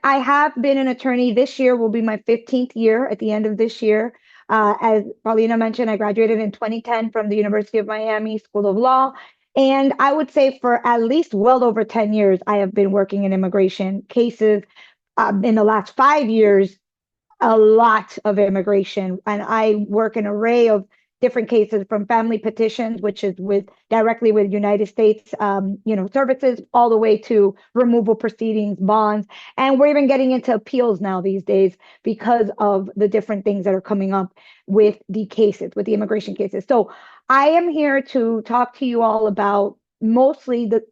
I have been an attorney. This year will be my 15th year at the end of this year. As Paulina mentioned, I graduated in 2010 from the University of Miami School of Law. And I would say for at least well over 10 years, I have been working in immigration cases. In the last 5 years, a lot of immigration, and I work an array of different cases from family petitions, which is with directly with United States, services, all the way to removal proceedings, bonds, and we're even getting into appeals now these days because of the different things that are coming up with the cases, with the immigration cases. So I am here to talk to you all about mostly the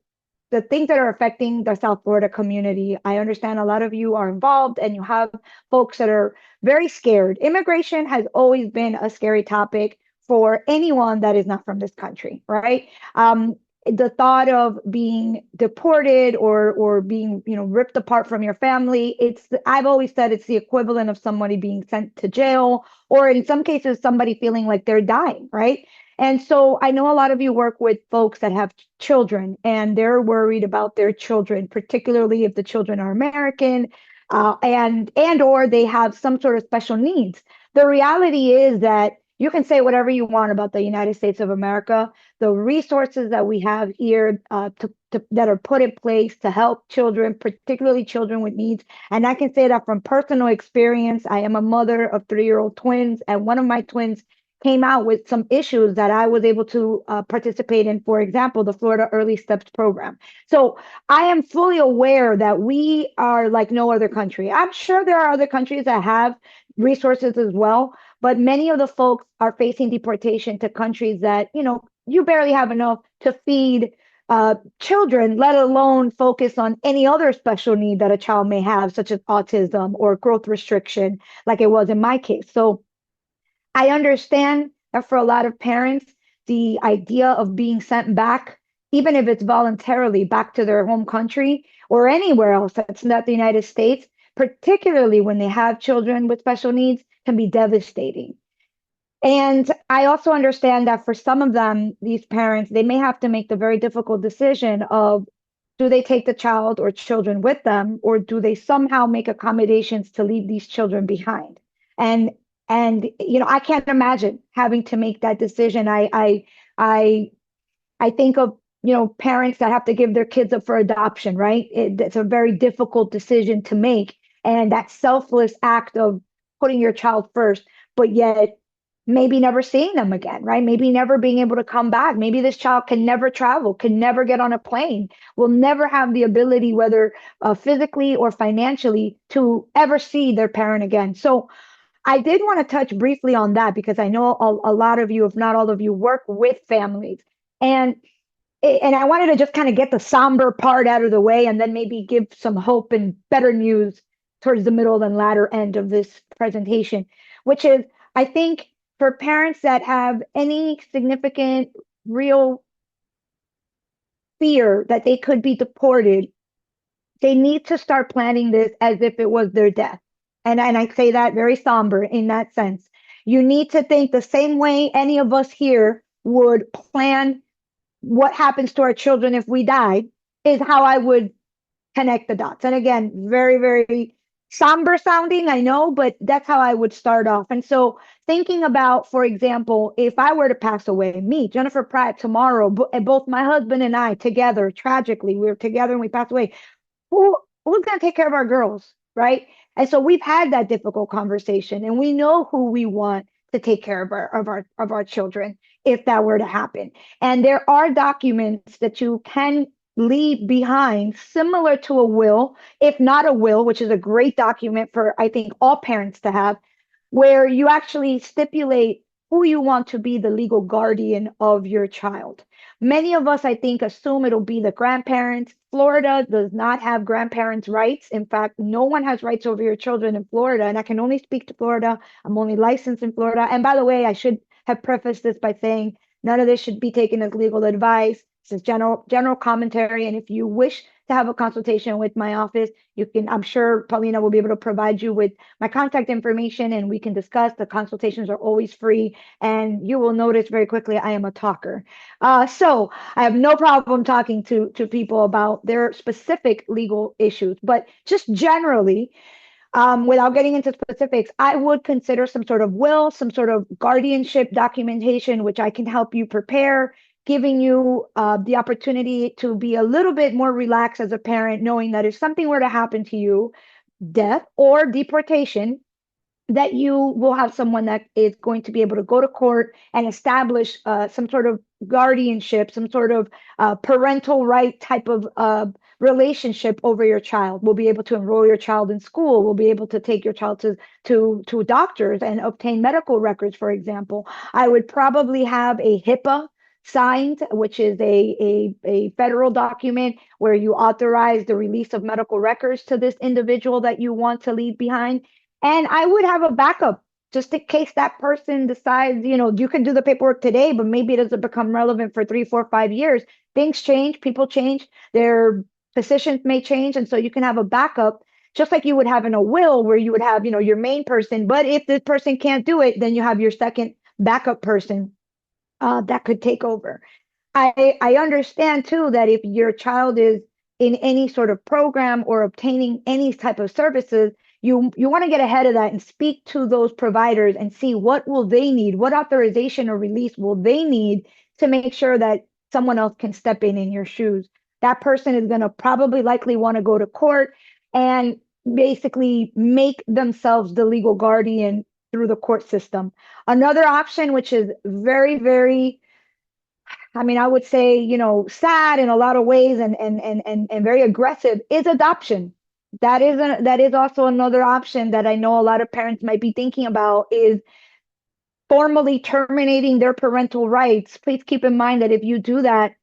things that are affecting the South Florida community. I understand a lot of you are involved and you have folks that are very scared. Immigration has always been a scary topic for anyone that is not from this country, right? The thought of being deported or being ripped apart from your family, I've always said it's the equivalent of somebody being sent to jail, or in some cases somebody feeling like they're dying, right? And so I know a lot of you work with folks that have children and they're worried about their children, particularly if the children are American, and or they have some sort of special needs. The reality is that you can say whatever you want about the United States of America. The resources that we have here that are put in place to help children, particularly children with needs. And I can say that from personal experience. I am a mother of 3-year-old twins, and one of my twins came out with some issues that I was able to participate in, for example, the Florida Early Steps program. So I am fully aware that we are like no other country. I'm sure there are other countries that have resources as well, but many of the folks are facing deportation to countries that, you barely have enough to feed children, let alone focus on any other special need that a child may have, such as autism or growth restriction, like it was in my case. So I understand that for a lot of parents, the idea of being sent back, even if it's voluntarily back to their home country or anywhere else that's not the United States, particularly when they have children with special needs, can be devastating. And I also understand that for some of them, these parents, they may have to make the very difficult decision of, do they take the child or children with them, or do they somehow make accommodations to leave these children behind? And I can't imagine having to make that decision. I think of parents that have to give their kids up for adoption, right? It's a very difficult decision to make, and that selfless act of putting your child first, but yet maybe never seeing them again, right? Maybe never being able to come back. Maybe this child can never travel, can never get on a plane, will never have the ability, whether physically or financially, to ever see their parent again. So I did want to touch briefly on that because I know a lot of you, if not all of you, work with families. And I wanted to just kind of get the somber part out of the way and then maybe give some hope and better news towards the middle and latter end of this presentation, which is, I think, for parents that have any significant real fear that they could be deported, they need to start planning this as if it was their death. And I say that very somber in that sense. You need to think the same way any of us here would plan what happens to our children if we died, is how I would connect the dots. And again, very, very somber sounding, I know, but that's how I would start off. And so thinking about, for example, if I were to pass away, me, Jennifer Pratt, tomorrow, both my husband and I together, tragically, we were together and we passed away. Who's going to take care of our girls, right? And so we've had that difficult conversation, and we know who we want to take care of our children if that were to happen. And there are documents that you can leave behind, similar to a will, if not a will, which is a great document for, I think, all parents to have, where you actually stipulate who you want to be the legal guardian of your child. Many of us, I think, assume it'll be the grandparents. Florida does not have grandparents' rights. In fact, no one has rights over your children in Florida, and I can only speak to Florida. I'm only licensed in Florida. And by the way, I should have prefaced this by saying none of this should be taken as legal advice. This is general commentary, and if you wish to have a consultation with my office, I'm sure Paulina will be able to provide you with my contact information and we can discuss. The consultations are always free. And you will notice very quickly, I am a talker. So I have no problem talking to people about their specific legal issues, but just generally, without getting into specifics, I would consider some sort of will, some sort of guardianship documentation, which I can help you prepare, giving you the opportunity to be a little bit more relaxed as a parent, knowing that if something were to happen to you, death or deportation, that you will have someone that is going to be able to go to court and establish some sort of guardianship, some sort of parental right type of relationship over your child. We'll be able to enroll your child in school. We'll be able to take your child to doctors and obtain medical records, for example. I would probably have a HIPAA signed, which is a federal document where you authorize the release of medical records to this individual that you want to leave behind. And I would have a backup just in case that person decides, you can do the paperwork today, but maybe it doesn't become relevant for 3, 4, 5 years. Things change, people change, their positions may change. And so you can have a backup, just like you would have in a will where you would have, your main person. But if this person can't do it, then you have your second backup person that could take over. I understand too that if your child is in any sort of program or obtaining any type of services, you want to get ahead of that and speak to those providers and see what will they need, what authorization or release will they need to make sure that someone else can step in your shoes. That person is going to probably likely want to go to court and basically make themselves the legal guardian through the court system. Another option, which is very, very, I would say, sad in a lot of ways and very aggressive, is adoption. That is also another option that I know a lot of parents might be thinking about, is formally terminating their parental rights. Please keep in mind that if you do that,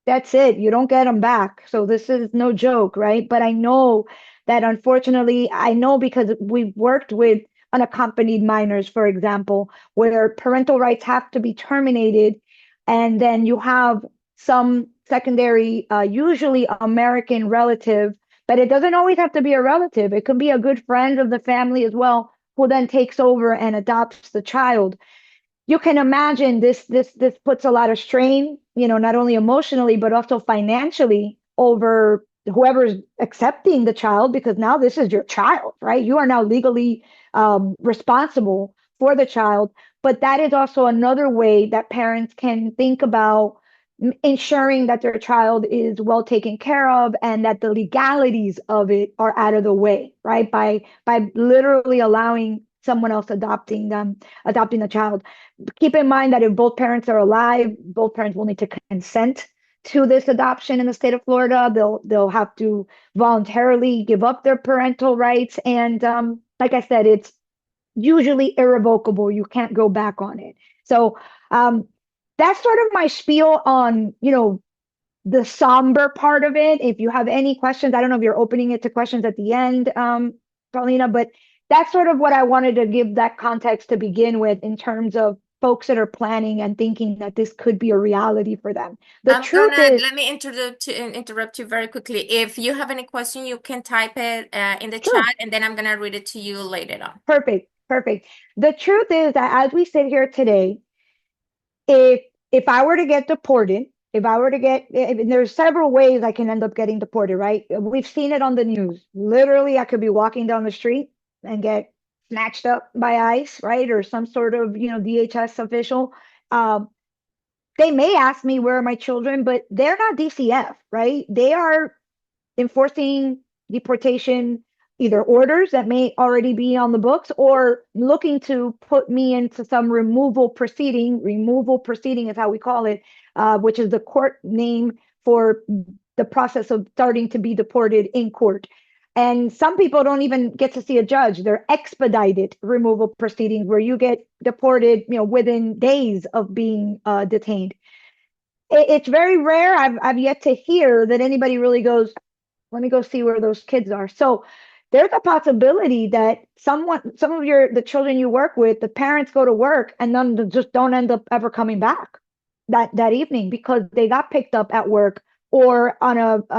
that's it. You don't get them back. So this is no joke, right? But I know that unfortunately, I know because we've worked with unaccompanied minors, for example, where parental rights have to be terminated. And then you have some secondary, usually American relative, but it doesn't always have to be a relative. It could be a good friend of the family as well, who then takes over and adopts the child. You can imagine this puts a lot of strain, not only emotionally, but also financially over whoever's accepting the child, because now this is your child, right? You are now legally responsible for the child. But that is also another way that parents can think about ensuring that their child is well taken care of and that the legalities of it are out of the way, right? By literally allowing someone else adopting the child. Keep in mind that if both parents are alive, both parents will need to consent to this adoption in the state of Florida. They'll have to voluntarily give up their parental rights. And like I said, it's usually irrevocable. You can't go back on it. So that's sort of my spiel on, the somber part of it. If you have any questions, I don't know if you're opening it to questions at the end, Paulina, but that's sort of what I wanted to give that context to begin with in terms of folks that are planning and thinking that this could be a reality for them. Let me interrupt you very quickly. If you have any question, you can type it in the Sure. chat, and then I'm gonna read it to you later on. Perfect. The truth is that as we sit here today, if I were to get deported, there's several ways I can end up getting deported, right? We've seen it on the news. Literally, I could be walking down the street and get snatched up by ICE, right? Or some sort of, DHS official. They may ask me where are my children, but they're not DCF, right? They are enforcing deportation, either orders that may already be on the books or looking to put me into some removal proceeding. Removal proceeding is how we call it, which is the court name for the process of starting to be deported in court. And some people don't even get to see a judge. They're expedited removal proceedings where you get deported, within days of being detained. It's very rare. I've yet to hear that anybody really goes, let me go see where those kids are. So there's a possibility that some of the children you work with, the parents go to work and then just don't end up ever coming back that evening because they got picked up at work or on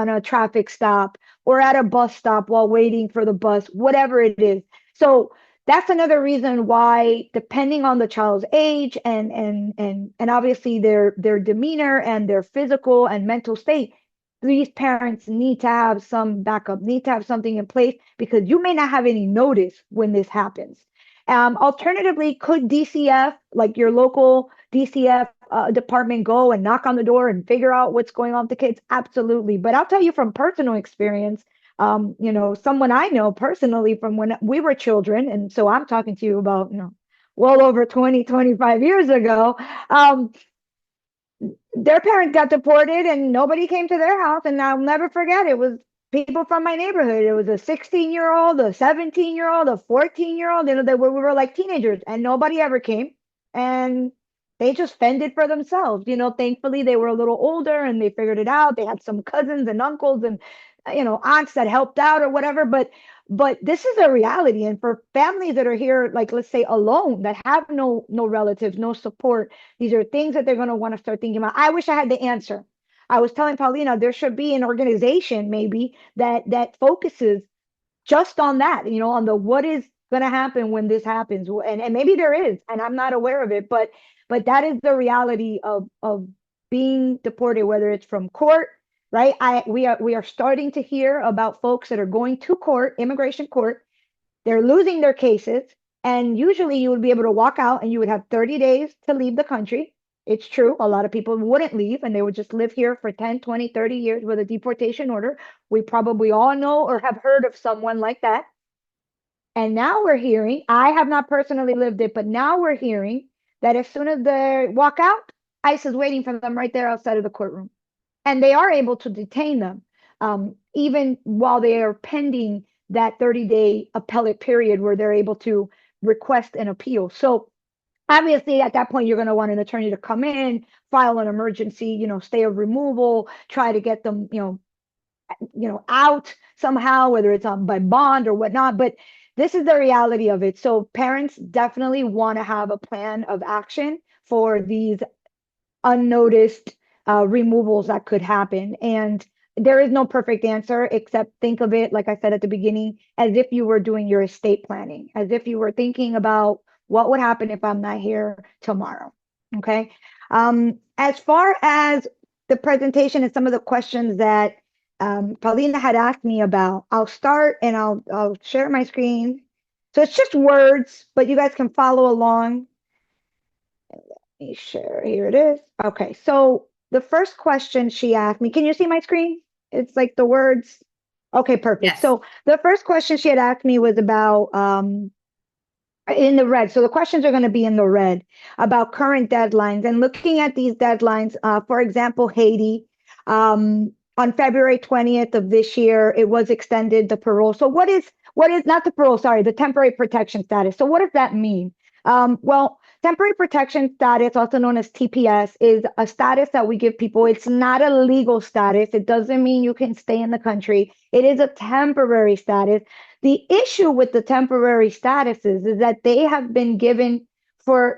a traffic stop or at a bus stop while waiting for the bus, whatever it is. So that's another reason why, depending on the child's age and obviously their demeanor and their physical and mental state, these parents need to have some backup, need to have something in place, because you may not have any notice when this happens. Alternatively, could DCF, like your local DCF department, go and knock on the door and figure out what's going on with the kids? Absolutely. But I'll tell you from personal experience, someone I know personally from when we were children, and so I'm talking to you about, well over 20, 25 years ago. Their parents got deported and nobody came to their house. And I'll never forget, it was people from my neighborhood. It was a 16-year-old, a 17-year-old, a 14-year-old, we were like teenagers, and nobody ever came. And they just fended for themselves. Thankfully they were a little older and they figured it out. They had some cousins and uncles and aunts that helped out or whatever. But this is a reality. And for families that are here, like let's say alone, that have no relatives, no support, these are things that they're going to want to start thinking about. I wish I had the answer. I was telling Paulina there should be an organization maybe that focuses just on that, on the what is going to happen when this happens. And maybe there is, and I'm not aware of it, but that is the reality of being deported, whether it's from court, right? We are starting to hear about folks that are going to court, immigration court. They're losing their cases. And usually you would be able to walk out and you would have 30 days to leave the country. It's true. A lot of people wouldn't leave and they would just live here for 10, 20, 30 years with a deportation order. We probably all know or have heard of someone like that. And now we're hearing, I have not personally lived it, but now we're hearing that as soon as they walk out, ICE is waiting for them right there outside of the courtroom. And they are able to detain them, even while they are pending that 30-day appellate period where they're able to request an appeal. So obviously at that point, you're going to want an attorney to come in, file an emergency, stay of removal, try to get them, out somehow, whether it's on by bond or whatnot. But this is the reality of it. So parents definitely want to have a plan of action for these unnoticed removals that could happen. And there is no perfect answer, except think of it, like I said at the beginning, as if you were doing your estate planning, as if you were thinking about what would happen if I'm not here tomorrow. Okay. As far as the presentation and some of the questions that Paulina had asked me about, I'll start and I'll share my screen. So it's just words, but you guys can follow along. Let me share. Here it is. Okay. So the first question she asked me, can you see my screen? It's like the words. Okay, perfect. Yes. So the first question she had asked me was about in the red. So the questions are going to be in the red about current deadlines and looking at these deadlines. For example, Haiti, on February 20th of this year, it was extended the parole. So what is not the parole, sorry, the temporary protection status. So what does that mean? Well, temporary protection status, also known as TPS, is a status that we give people. It's not a legal status. It doesn't mean you can stay in the country. It is a temporary status. The issue with the temporary statuses is that they have been given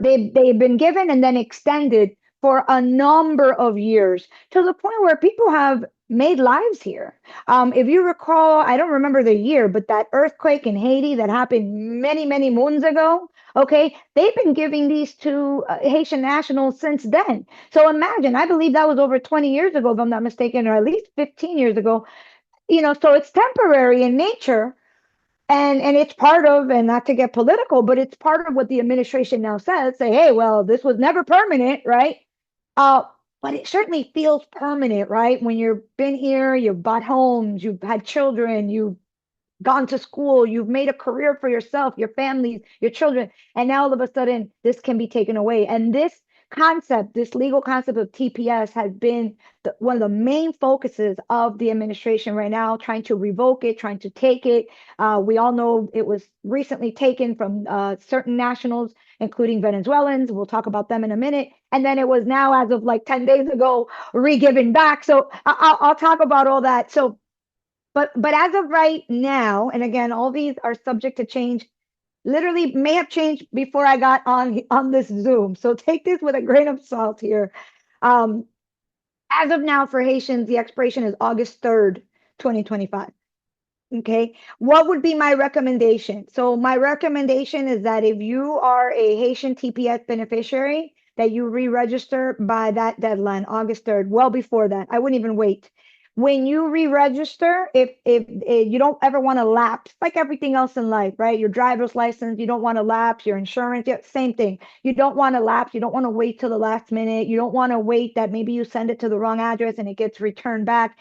they've been given and then extended for a number of years, to the point where people have made lives here. If you recall, I don't remember the year, but that earthquake in Haiti that happened many, many moons ago, okay, they've been giving these to Haitian nationals since then. So imagine, I believe that was over 20 years ago, if I'm not mistaken, or at least 15 years ago. So it's temporary in nature. And it's part of, and not to get political, but it's part of what the administration now says, say, hey, well, this was never permanent, right? But it certainly feels permanent, right? When you've been here, you've bought homes, you've had children, you've gone to school, you've made a career for yourself, your families, your children, and now all of a sudden this can be taken away. And this concept, this legal concept of TPS, has been one of the main focuses of the administration right now, trying to revoke it, trying to take it. We all know it was recently taken from certain nationals, including Venezuelans. We'll talk about them in a minute. And then it was now, as of like 10 days ago, re-given back. So I'll talk about all that. So but as of right now, and again, all these are subject to change, literally may have changed before I got on this Zoom. So take this with a grain of salt here. As of now, for Haitians, the expiration is August 3rd, 2025. Okay, what would be my recommendation? So my recommendation is that if you are a Haitian TPS beneficiary, that you re-register by that deadline, August 3rd, well before that. I wouldn't even wait. When you re-register, if you don't ever want to lapse, like everything else in life, right? Your driver's license, you don't want to lapse, your insurance, yeah, same thing. You don't want to lapse, you don't want to wait till the last minute, you don't want to wait that maybe you send it to the wrong address and it gets returned back.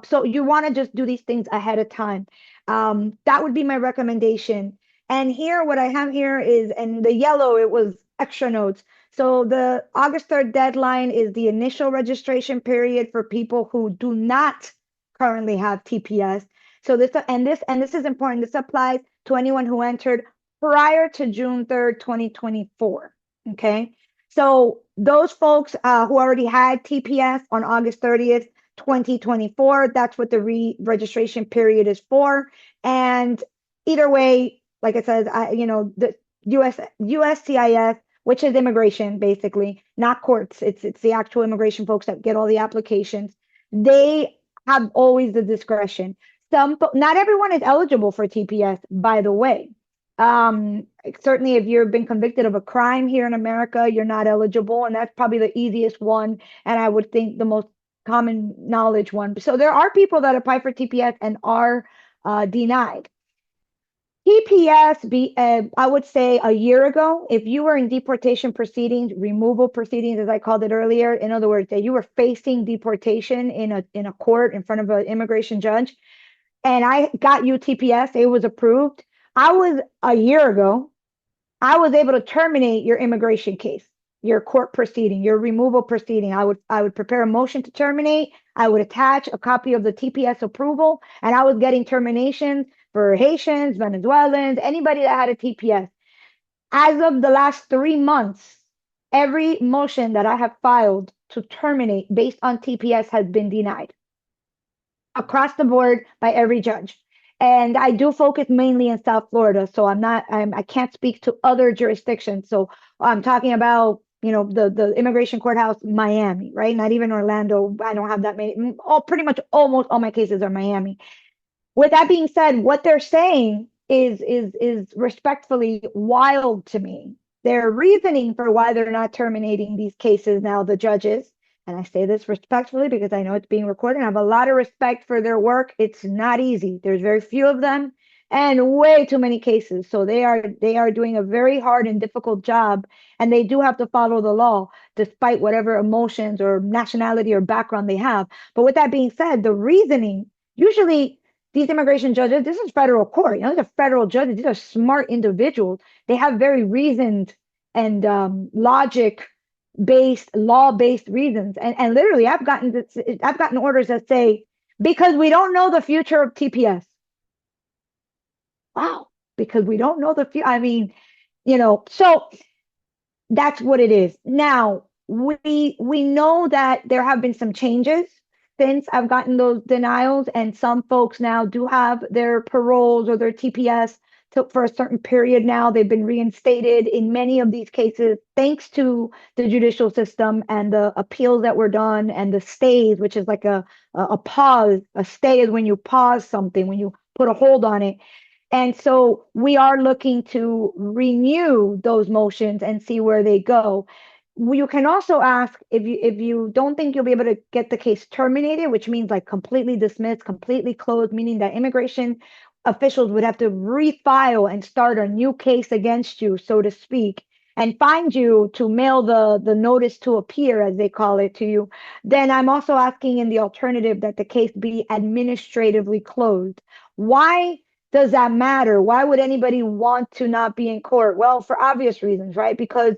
So you want to just do these things ahead of time. That would be my recommendation. And here, what I have here is, in the yellow, it was extra notes. So the August 3rd deadline is the initial registration period for people who do not currently have TPS. So this is important. This applies to anyone who entered prior to June 3rd, 2024. Okay. So those folks who already had TPS on August 30th, 2024, that's what the re-registration period is for. And either way, like I said, the USCIS, which is immigration, basically, not courts. It's the actual immigration folks that get all the applications. They have always the discretion. Not everyone is eligible for TPS, by the way. Certainly, if you've been convicted of a crime here in America, you're not eligible, and that's probably the easiest one, and I would think the most common knowledge one. So there are people that apply for TPS and are denied. TPS, I would say a year ago, if you were in deportation proceedings, removal proceedings, as I called it earlier, in other words, that you were facing deportation in a court in front of an immigration judge, and I got you TPS, it was approved. A year ago, I was able to terminate your immigration case, your court proceeding, your removal proceeding. I would prepare a motion to terminate. I would attach a copy of the TPS approval, and I was getting terminations for Haitians, Venezuelans, anybody that had a TPS. As of the last 3 months, every motion that I have filed to terminate based on TPS has been denied across the board by every judge. And I do focus mainly in South Florida, so I can't speak to other jurisdictions. So I'm talking about, the immigration courthouse, Miami, right? Not even Orlando. I don't have that many. Pretty much almost all my cases are Miami. With that being said, what they're saying is respectfully wild to me. Their reasoning for why they're not terminating these cases now, the judges, and I say this respectfully because I know it's being recorded. I have a lot of respect for their work. It's not easy. There's very few of them and way too many cases. So they are doing a very hard and difficult job, and they do have to follow the law despite whatever emotions or nationality or background they have. But with that being said, the reasoning, usually these immigration judges, this is federal court. These are federal judges. These are smart individuals. They have very reasoned and logic based, law based reasons. And literally, I've gotten orders that say, because we don't know the future of TPS. Wow, because we don't know the future. I mean, so that's what it is. Now, we know that there have been some changes since I've gotten those denials, and some folks now do have their paroles or their TPS for a certain period now. They've been reinstated in many of these cases, thanks to the judicial system and the appeals that were done and the stays, which is like a pause. A stay is when you pause something, when you put a hold on it. And so we are looking to renew those motions and see where they go. You can also ask if you don't think you'll be able to get the case terminated, which means like completely dismissed, completely closed, meaning that immigration officials would have to refile and start a new case against you, so to speak, and find you to mail the notice to appear, as they call it, to you. Then I'm also asking in the alternative that the case be administratively closed. Why does that matter? Why would anybody want to not be in court? Well, for obvious reasons, right? Because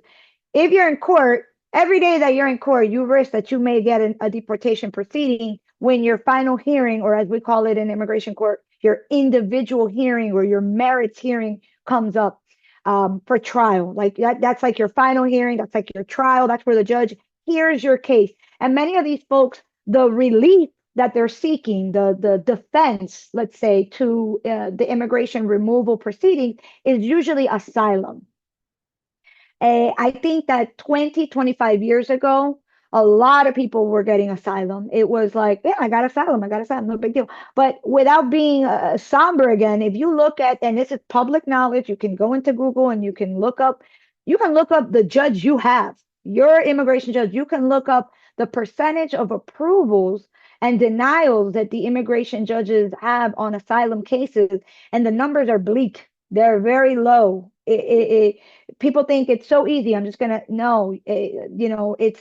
if you're in court, every day that you're in court, you risk that you may get a deportation proceeding when your final hearing, or as we call it in immigration court, your individual hearing or your merits hearing comes up for trial. Like that's like your final hearing, that's like your trial, that's where the judge hears your case. And many of these folks, the relief that they're seeking, the defense, let's say, to the immigration removal proceeding is usually asylum. I think that 25 years ago, a lot of people were getting asylum. It was like, yeah, I got asylum, no big deal. But without being somber again, if you look at, and this is public knowledge, you can go into Google and you can look up the judge you have, your immigration judge. You can look up the percentage of approvals and denials that the immigration judges have on asylum cases, and the numbers are bleak. They're very low. People think it's so easy. I'm just gonna no,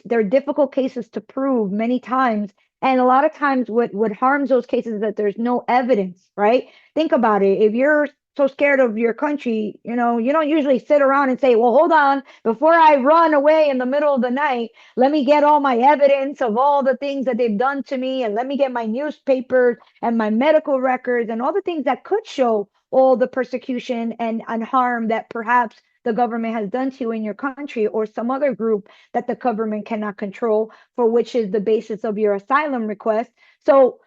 they're difficult cases to prove many times. And a lot of times what harms those cases is that there's no evidence, right? Think about it. If you're so scared of your country, you don't usually sit around and say, well, hold on, before I run away in the middle of the night, let me get all my evidence of all the things that they've done to me, and let me get my newspapers and my medical records and all the things that could show all the persecution and harm that perhaps the government has done to you in your country, or some other group that the government cannot control, for which is the basis of your asylum request. So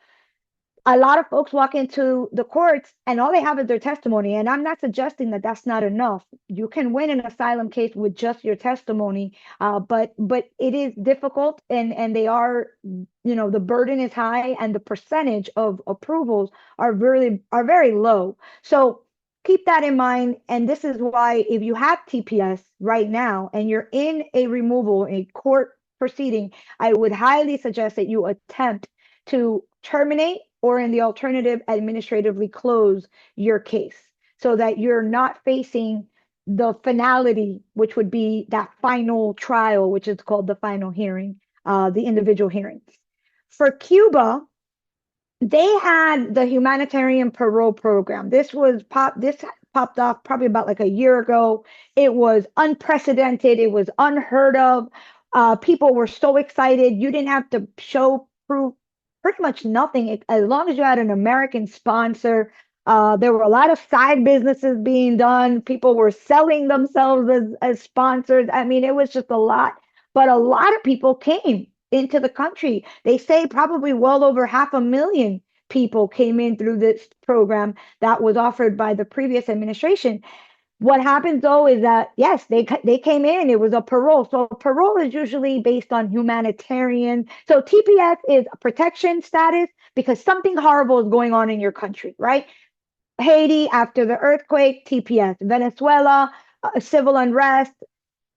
a lot of folks walk into the courts and all they have is their testimony. And I'm not suggesting that that's not enough. You can win an asylum case with just your testimony, but it is difficult, and they are, the burden is high, and the percentage of approvals are very low. So keep that in mind. And this is why, if you have TPS right now and you're in a removal, a court proceeding, I would highly suggest that you attempt to terminate, or in the alternative, administratively close your case, so that you're not facing the finality, which would be that final trial, which is called the final hearing, the individual hearings. For Cuba, they had the humanitarian parole program. This popped off probably about like a year ago. It was unprecedented. It was unheard of. People were so excited. You didn't have to show proof, pretty much nothing, as long as you had an American sponsor. There were a lot of side businesses being done. People were selling themselves as sponsors. I mean, it was just a lot. But a lot of people came into the country. They say probably well over 500,000 people came in through this program that was offered by the previous administration. What happens though is that, yes, they came in, it was a parole. So parole is usually based on humanitarian. So TPS is a protection status because something horrible is going on in your country, right? Haiti after the earthquake, TPS. Venezuela, civil unrest,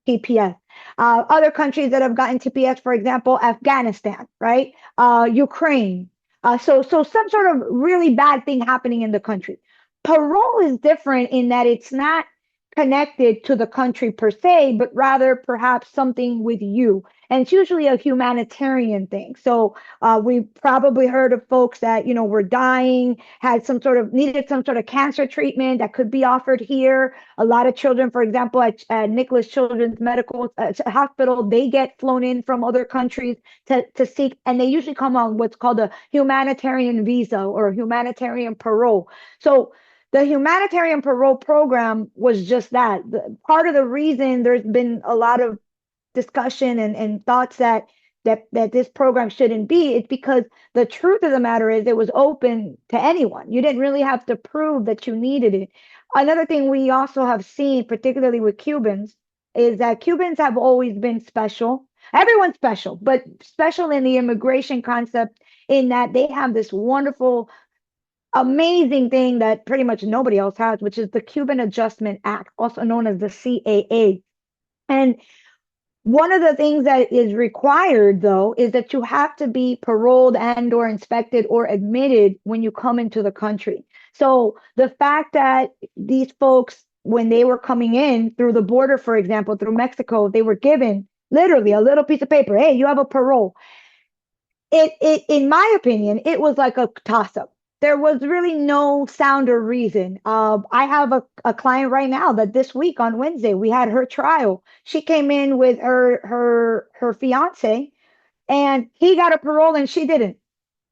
TPS. Other countries that have gotten TPS, for example, Afghanistan, right? Ukraine. So some sort of really bad thing happening in the country. Parole is different in that it's not connected to the country per se, but rather perhaps something with you. And it's usually a humanitarian thing. So we probably heard of folks that, were dying, needed some sort of cancer treatment that could be offered here. A lot of children, for example, at Nicholas Children's Medical Hospital, they get flown in from other countries to seek, and they usually come on what's called a humanitarian visa or a humanitarian parole. So the humanitarian parole program was just that. Part of the reason there's been a lot of discussion and thoughts that this program shouldn't be, it's because the truth of the matter is it was open to anyone. You didn't really have to prove that you needed it. Another thing we also have seen, particularly with Cubans, is that Cubans have always been special. Everyone's special, but special in the immigration concept, in that they have this wonderful, amazing thing that pretty much nobody else has, which is the Cuban Adjustment Act, also known as the CAA. And one of the things that is required, though, is that you have to be paroled and or inspected or admitted when you come into the country. So the fact that these folks, when they were coming in through the border, for example, through Mexico, they were given literally a little piece of paper. Hey, you have a parole. In my opinion, it was like a toss-up. There was really no sound or reason. I have a client right now that this week on Wednesday, we had her trial. She came in with her fiance, and he got a parole and she didn't.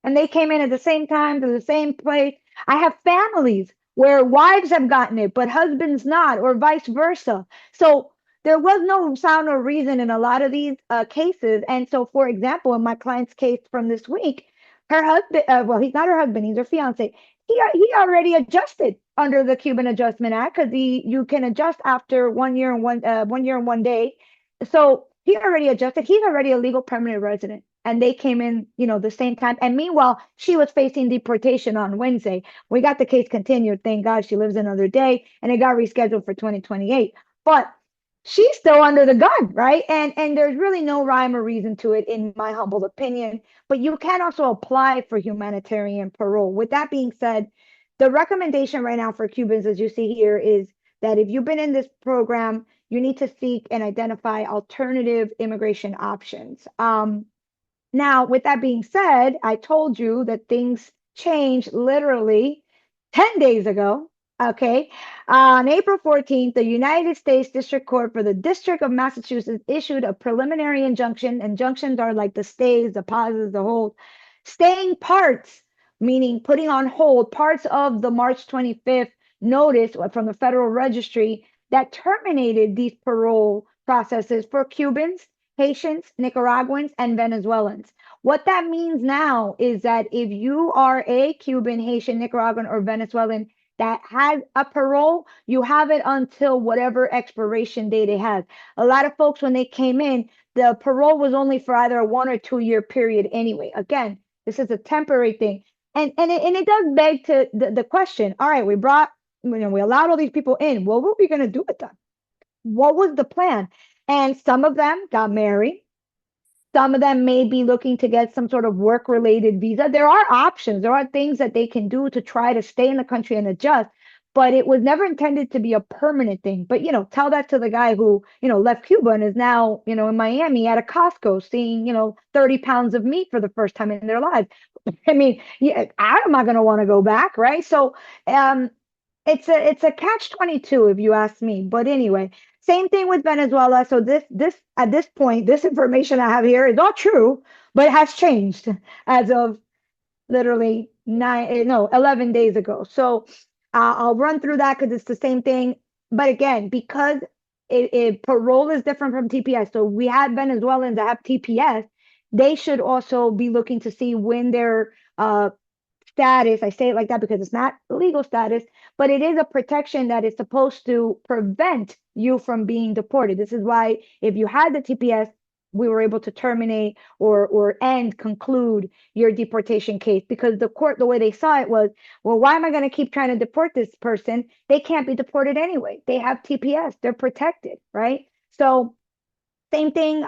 And they came in at the same time to the same place. I have families where wives have gotten it, but husbands not, or vice versa. So there was no sound or reason in a lot of these cases. And so, for example, in my client's case from this week, her husband, well, he's not her husband, he's her fiance. He already adjusted under the Cuban Adjustment Act, because you can adjust after 1 year and 1 day. So he already adjusted. He's already a legal permanent resident. And they came in, the same time. And meanwhile, she was facing deportation on Wednesday. We got the case continued. Thank God she lives another day, and it got rescheduled for 2028. But she's still under the gun, right? And there's really no rhyme or reason to it, in my humble opinion. But you can also apply for humanitarian parole. With that being said, the recommendation right now for Cubans, as you see here, is that if you've been in this program, you need to seek and identify alternative immigration options. Now, with that being said, I told you that things changed literally 10 days ago. Okay. On April 14th, the United States District Court for the District of Massachusetts issued a preliminary injunction. Injunctions are like the stays, the pauses, the hold, staying parts, meaning putting on hold parts of the March 25th notice from the Federal Registry that terminated these parole processes for Cubans, Haitians, Nicaraguans, and Venezuelans. What that means now is that if you are a Cuban, Haitian, Nicaraguan, or Venezuelan that has a parole, you have it until whatever expiration date it has. A lot of folks, when they came in, the parole was only for either a 1 or 2 year period anyway. Again, this is a temporary thing. And it does beg to the question, all right, we allowed all these people in. What were we going to do with them? What was the plan? And some of them got married. Some of them may be looking to get some sort of work-related visa. There are options. There are things that they can do to try to stay in the country and adjust, but it was never intended to be a permanent thing. But, tell that to the guy who, left Cuba and is now, in Miami at a Costco seeing, 30 pounds of meat for the first time in their lives. I mean, yeah, I'm not going to want to go back, right? So, it's a catch-22 if you ask me. But anyway, same thing with Venezuela. So this at this point, this information I have here is all true, but it has changed as of literally 11 days ago. So I'll run through that because it's the same thing. But again, because parole is different from TPS, so we have Venezuelans that have TPS, they should also be looking to see when their status, I say it like that because it's not legal status, but it is a protection that is supposed to prevent you from being deported. This is why if you had the TPS, we were able to terminate or conclude your deportation case, because the court, the way they saw it was, well, why am I going to keep trying to deport this person? They can't be deported anyway. They have TPS. They're protected, right? So same thing.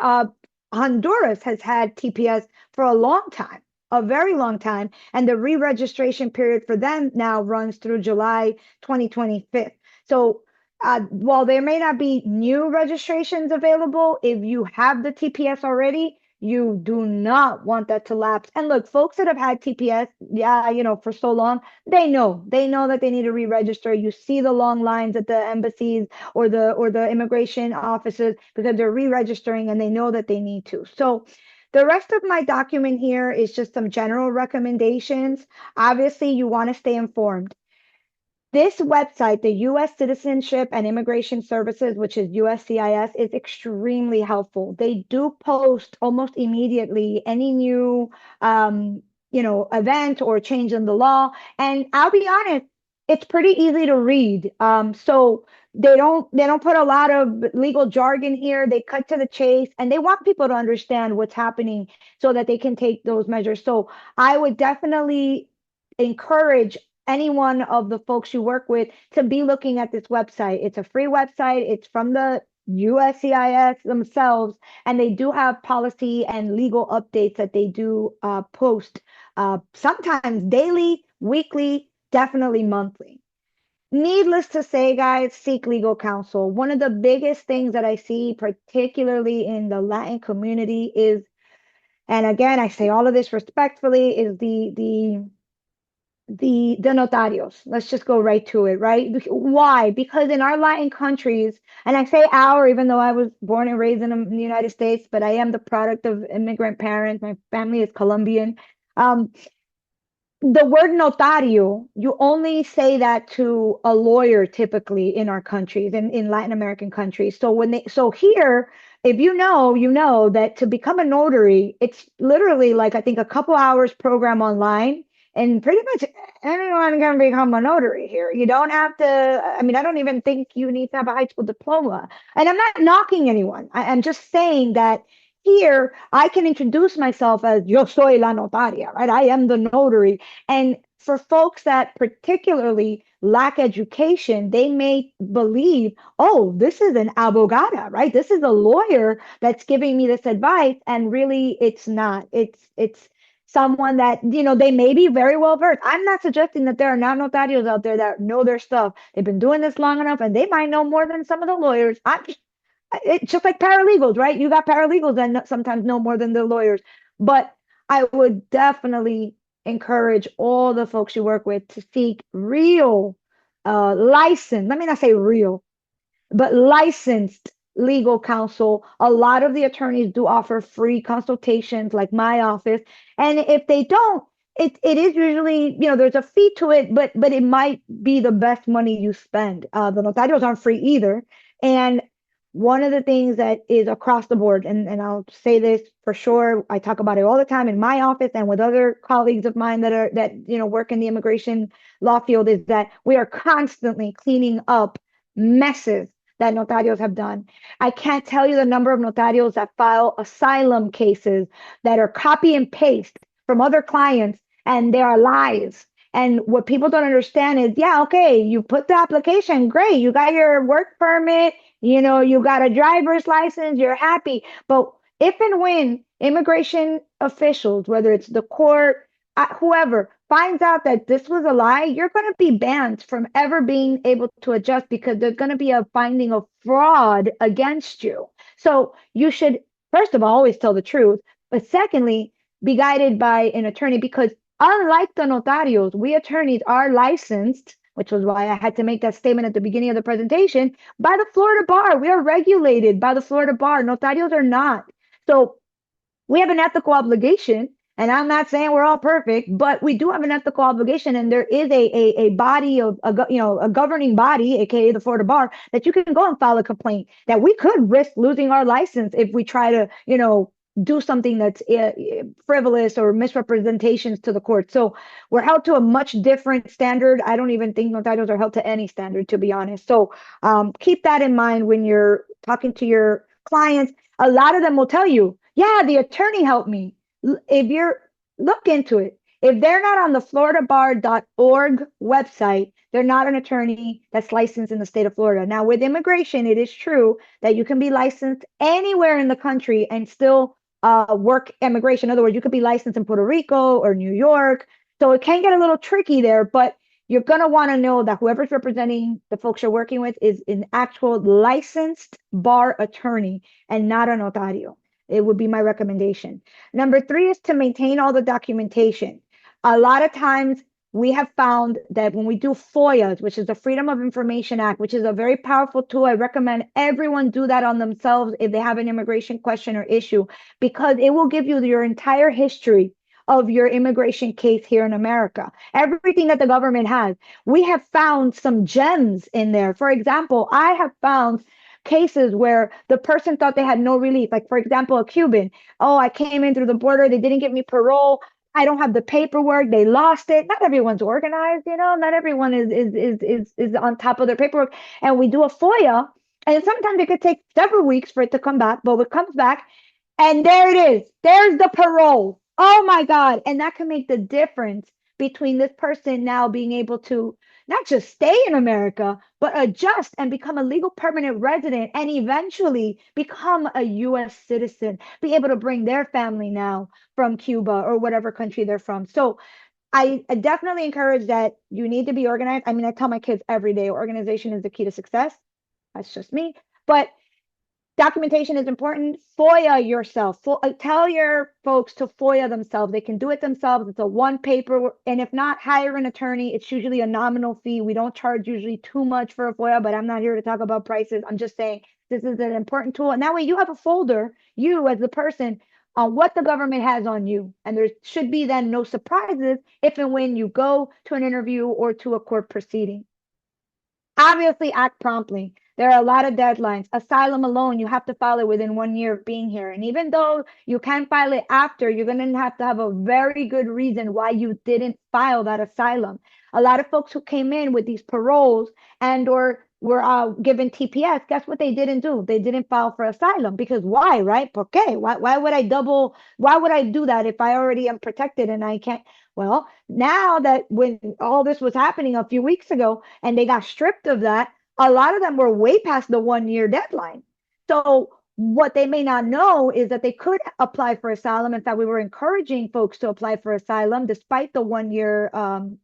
Honduras has had TPS for a long time, a very long time. And the re-registration period for them now runs through July 2025. So while there may not be new registrations available, if you have the TPS already, you do not want that to lapse. And look, folks that have had TPS, for so long, they know that they need to re-register. You see the long lines at the embassies or the immigration offices because they're re-registering and they know that they need to. So the rest of my document here is just some general recommendations. Obviously, you want to stay informed. This website, the U.S. Citizenship and Immigration Services, which is USCIS, is extremely helpful. They do post almost immediately any new, event or change in the law. And I'll be honest, it's pretty easy to read. So they don't put a lot of legal jargon here. They cut to the chase, and they want people to understand what's happening so that they can take those measures. So I would definitely encourage any one of the folks you work with to be looking at this website. It's a free website. It's from the USCIS themselves, and they do have policy and legal updates that they do post sometimes daily, weekly, definitely monthly. Needless to say, guys, seek legal counsel. One of the biggest things that I see, particularly in the Latin community, is, and again, I say all of this respectfully, is the notarios. Let's just go right to it, right? Why? Because in our Latin countries, and I say our, even though I was born and raised in the United States, but I am the product of immigrant parents. My family is Colombian. The word notario, you only say that to a lawyer typically in our countries, in Latin American countries. So here, if you know that to become a notary, it's literally like, I think, a couple hours program online. And pretty much anyone can become a notary here. You don't have to, I mean, I don't even think you need to have a high school diploma. And I'm not knocking anyone. I'm just saying that here I can introduce myself as yo soy la notaria, right? I am the notary. And for folks that particularly lack education, they may believe, oh, this is an abogada, right? This is a lawyer that's giving me this advice. And really, it's not. It's someone that, they may be very well versed. I'm not suggesting that there are not notarios out there that know their stuff. They've been doing this long enough and they might know more than some of the lawyers. It's just like paralegals, right? You got paralegals that sometimes know more than the lawyers. But I would definitely encourage all the folks you work with to seek real license. Let me not say real, but licensed legal counsel. A lot of the attorneys do offer free consultations, like my office. And if they don't, it is usually, there's a fee to it, but it might be the best money you spend. The notarios aren't free either. And one of the things that is across the board, and I'll say this for sure, I talk about it all the time in my office and with other colleagues of mine that work in the immigration law field, is that we are constantly cleaning up messes that notarios have done. I can't tell you the number of notarios that file asylum cases that are copy and paste from other clients, and they are lies. And what people don't understand is, yeah, okay, you put the application, great, you got your work permit, you got a driver's license, you're happy. But if and when immigration officials, whether it's the court, whoever finds out that this was a lie, you're going to be banned from ever being able to adjust, because there's going to be a finding of fraud against you. So you should, first of all, always tell the truth. But secondly, be guided by an attorney, because unlike the notarios, we attorneys are licensed, which was why I had to make that statement at the beginning of the presentation, by the Florida bar. We are regulated by the Florida bar. Notarios are not. So we have an ethical obligation, and I'm not saying we're all perfect, but we do have an ethical obligation, and there is a body of a governing body, aka the Florida bar, that you can go and file a complaint. That we could risk losing our license if we try to do something that's frivolous or misrepresentations to the court. So we're held to a much different standard. I don't even think notarios are held to any standard, to be honest. So keep that in mind when you're talking to your clients. A lot of them will tell you, yeah, the attorney helped me. If you're, look into it. If they're not on the floridabar.org website, they're not an attorney that's licensed in the state of Florida. Now, with immigration, it is true that you can be licensed anywhere in the country and still work immigration. In other words, you could be licensed in Puerto Rico or New York. So it can get a little tricky there, but you're going to want to know that whoever's representing the folks you're working with is an actual licensed bar attorney and not a notario. It would be my recommendation. Number 3 is to maintain all the documentation. A lot of times we have found that when we do FOIAs, which is the Freedom of Information Act, which is a very powerful tool, I recommend everyone do that on themselves if they have an immigration question or issue, because it will give you your entire history of your immigration case here in America. Everything that the government has. We have found some gems in there. For example, I have found cases where the person thought they had no relief. Like, for example, a Cuban. Oh, I came in through the border. They didn't give me parole. I don't have the paperwork. They lost it. Not everyone's organized, not everyone is on top of their paperwork. And we do a FOIA, and sometimes it could take several weeks for it to come back, but it comes back, and there it is. There's the parole. Oh my God. And that can make the difference between this person now being able to not just stay in America, but adjust and become a legal permanent resident, and eventually become a US citizen, be able to bring their family now from Cuba or whatever country they're from. So I definitely encourage that you need to be organized. I mean, I tell my kids every day, organization is the key to success. That's just me. But documentation is important. FOIA yourself. Tell your folks to FOIA themselves. They can do it themselves. It's a one paper. And if not, hire an attorney. It's usually a nominal fee. We don't charge usually too much for a FOIA, but I'm not here to talk about prices. I'm just saying this is an important tool. And that way you have a folder, you as the person, on what the government has on you. And there should be then no surprises if and when you go to an interview or to a court proceeding. Obviously, act promptly. There are a lot of deadlines. Asylum alone, you have to file it within 1 year of being here. And even though you can file it after, you're going to have a very good reason why you didn't file that asylum. A lot of folks who came in with these paroles and or were given TPS, guess what they didn't do? They didn't file for asylum because why, right? Okay, why would why would I do that if I already am protected and I can't? Well, now that when all this was happening a few weeks ago and they got stripped of that, a lot of them were way past the 1 year deadline. So what they may not know is that they could apply for asylum. In fact, we were encouraging folks to apply for asylum despite the 1 year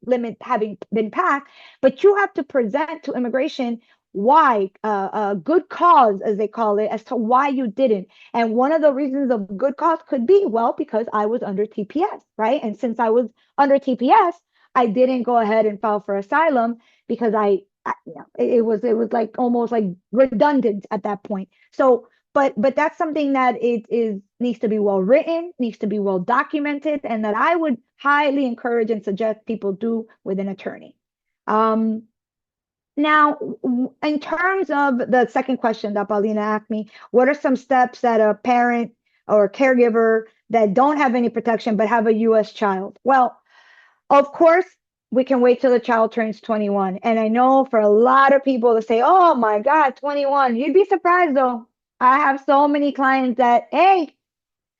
limit having been passed. But you have to present to immigration why, a good cause, as they call it, as to why you didn't. And one of the reasons of good cause could be, well, because I was under TPS, right? And since I was under TPS, I didn't go ahead and file for asylum because it was like almost like redundant at that point. So, but that's something that it is needs to be well written, needs to be well documented, and that I would highly encourage and suggest people do with an attorney. Now, in terms of the second question that Paulina asked me, what are some steps that a parent or a caregiver that don't have any protection but have a U.S. child? Well, of course, we can wait till the child turns 21. And I know for a lot of people to say, oh my God, 21. You'd be surprised though. I have so many clients that, hey,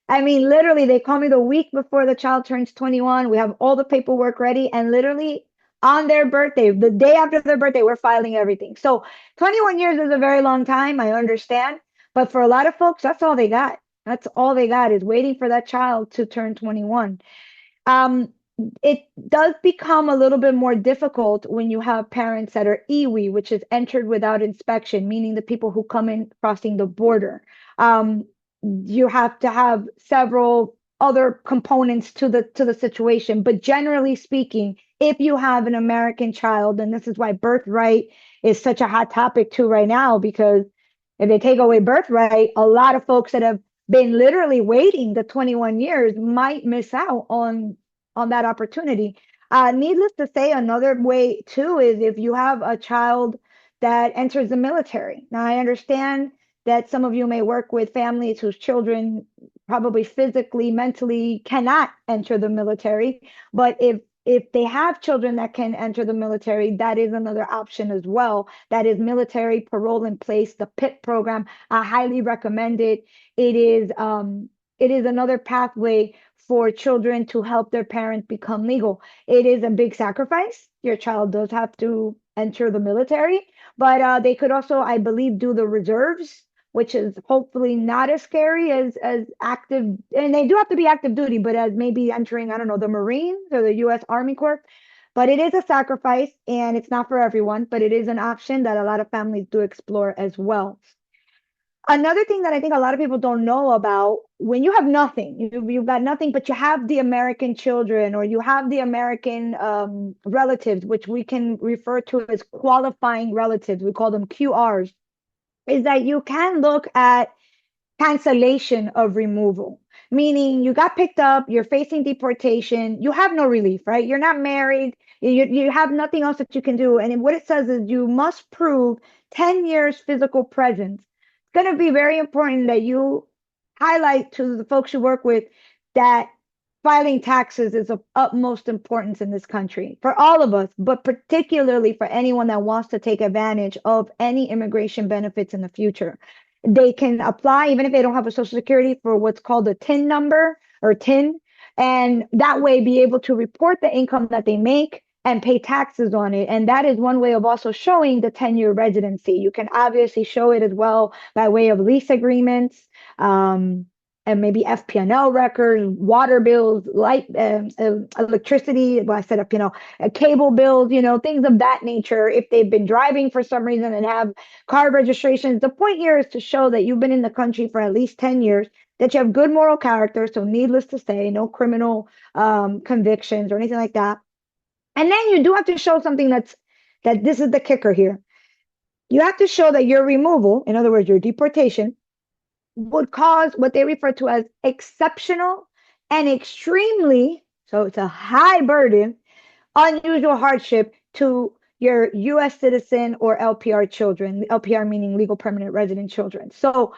I mean, literally, they call me the week before the child turns 21. We have all the paperwork ready, and literally on their birthday, the day after their birthday, we're filing everything. So 21 years is a very long time, I understand. But for a lot of folks, that's all they got. That's all they got is waiting for that child to turn 21. It does become a little bit more difficult when you have parents that are EWI, which is entered without inspection, meaning the people who come in crossing the border. You have to have several other components to the situation. But generally speaking, if you have an American child, and this is why birthright is such a hot topic too right now, because if they take away birthright, a lot of folks that have been literally waiting the 21 years might miss out on that opportunity. Needless to say, another way too is if you have a child that enters the military. Now, I understand that some of you may work with families whose children probably physically, mentally cannot enter the military, but if they have children that can enter the military, that is another option as well. That is military parole in place, the PIP program. I highly recommend it. It is another pathway for children to help their parents become legal. It is a big sacrifice. Your child does have to enter the military, but they could also, I believe, do the reserves, which is hopefully not as scary as active, and they do have to be active duty, but as maybe entering, I don't know, the Marines or the U.S. Army Corps. But it is a sacrifice and it's not for everyone, but it is an option that a lot of families do explore as well. Another thing that I think a lot of people don't know about, when you have nothing, you've got nothing, but you have the American children or you have the American relatives, which we can refer to as qualifying relatives. We call them QRs, is that you can look at cancellation of removal, meaning you got picked up, you're facing deportation, you have no relief, right? You're not married, you have nothing else that you can do. And what it says is you must prove 10 years physical presence. It's going to be very important that you highlight to the folks you work with that filing taxes is of utmost importance in this country for all of us, but particularly for anyone that wants to take advantage of any immigration benefits in the future. They can apply, even if they don't have a Social Security, for what's called a TIN number or TIN, and that way be able to report the income that they make and pay taxes on it. And that is one way of also showing the 10-year residency. You can obviously show it as well by way of lease agreements, and maybe FP&L records, water bills, light, electricity. Well, I said up, cable bills, things of that nature. If they've been driving for some reason and have car registrations, the point here is to show that you've been in the country for at least 10 years, that you have good moral character. So needless to say, no criminal convictions or anything like that. And then you do have to show something that this is the kicker here. You have to show that your removal, in other words, your deportation, would cause what they refer to as exceptional and extremely, so it's a high burden, unusual hardship to your US citizen or LPR children, LPR meaning legal permanent resident children. So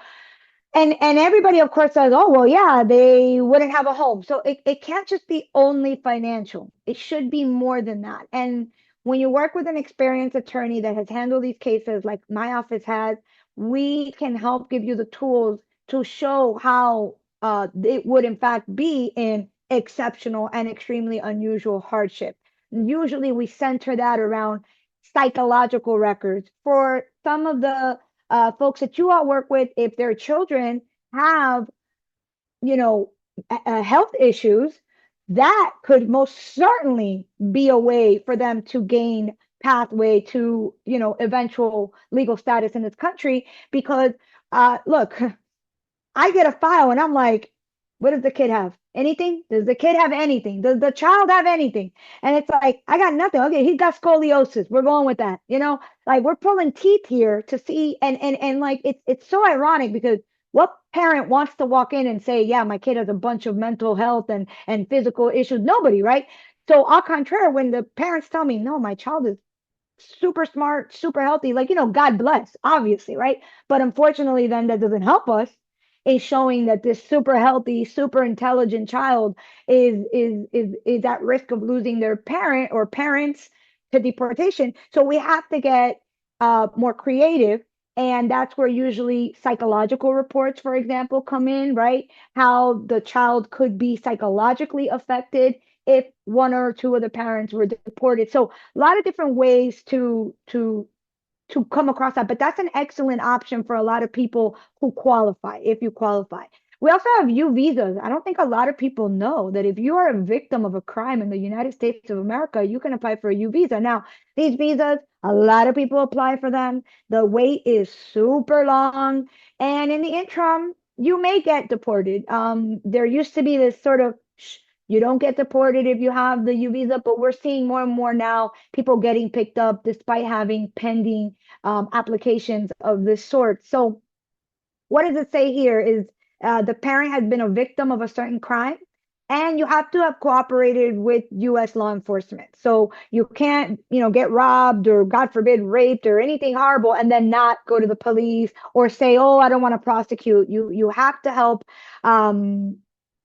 and everybody of course says, oh well, yeah, they wouldn't have a home. So it can't just be only financial. It should be more than that. And when you work with an experienced attorney that has handled these cases like my office has, we can help give you the tools to show how it would in fact be in exceptional and extremely unusual hardship. Usually we center that around psychological records for some of the folks that you all work with. If their children have, you know, health issues, that could most certainly be a way for them to gain pathway to, eventual legal status in this country. Because, look, I get a file and I'm like, what does the kid have? Anything? Does the kid have anything? Does the child have anything? And it's like, I got nothing. Okay, he's got scoliosis. We're going with that. Like we're pulling teeth here to see, and like it's so ironic because what parent wants to walk in and say, yeah, my kid has a bunch of mental health and physical issues? Nobody, right? So au contraire, when the parents tell me, no, my child is super smart, super healthy, like, God bless, obviously, right? But unfortunately, then that doesn't help us in showing that this super healthy, super intelligent child is at risk of losing their parent or parents to deportation. So we have to get more creative. And that's where usually psychological reports, for example, come in, right? How the child could be psychologically affected if one or two of the parents were deported. So a lot of different ways to come across that, but that's an excellent option for a lot of people who qualify, if you qualify. We also have U visas. I don't think a lot of people know that if you are a victim of a crime in the United States of America, you can apply for a U visa. Now, these visas, a lot of people apply for them. The wait is super long. And in the interim, you may get deported. There used to be this sort of you don't get deported if you have the U visa, but we're seeing more and more now people getting picked up despite having pending applications of this sort. So, what does it say here is the parent has been a victim of a certain crime, and you have to have cooperated with U.S. law enforcement. So you can't, get robbed or, God forbid, raped or anything horrible, and then not go to the police or say, "Oh, I don't want to prosecute." You have to help.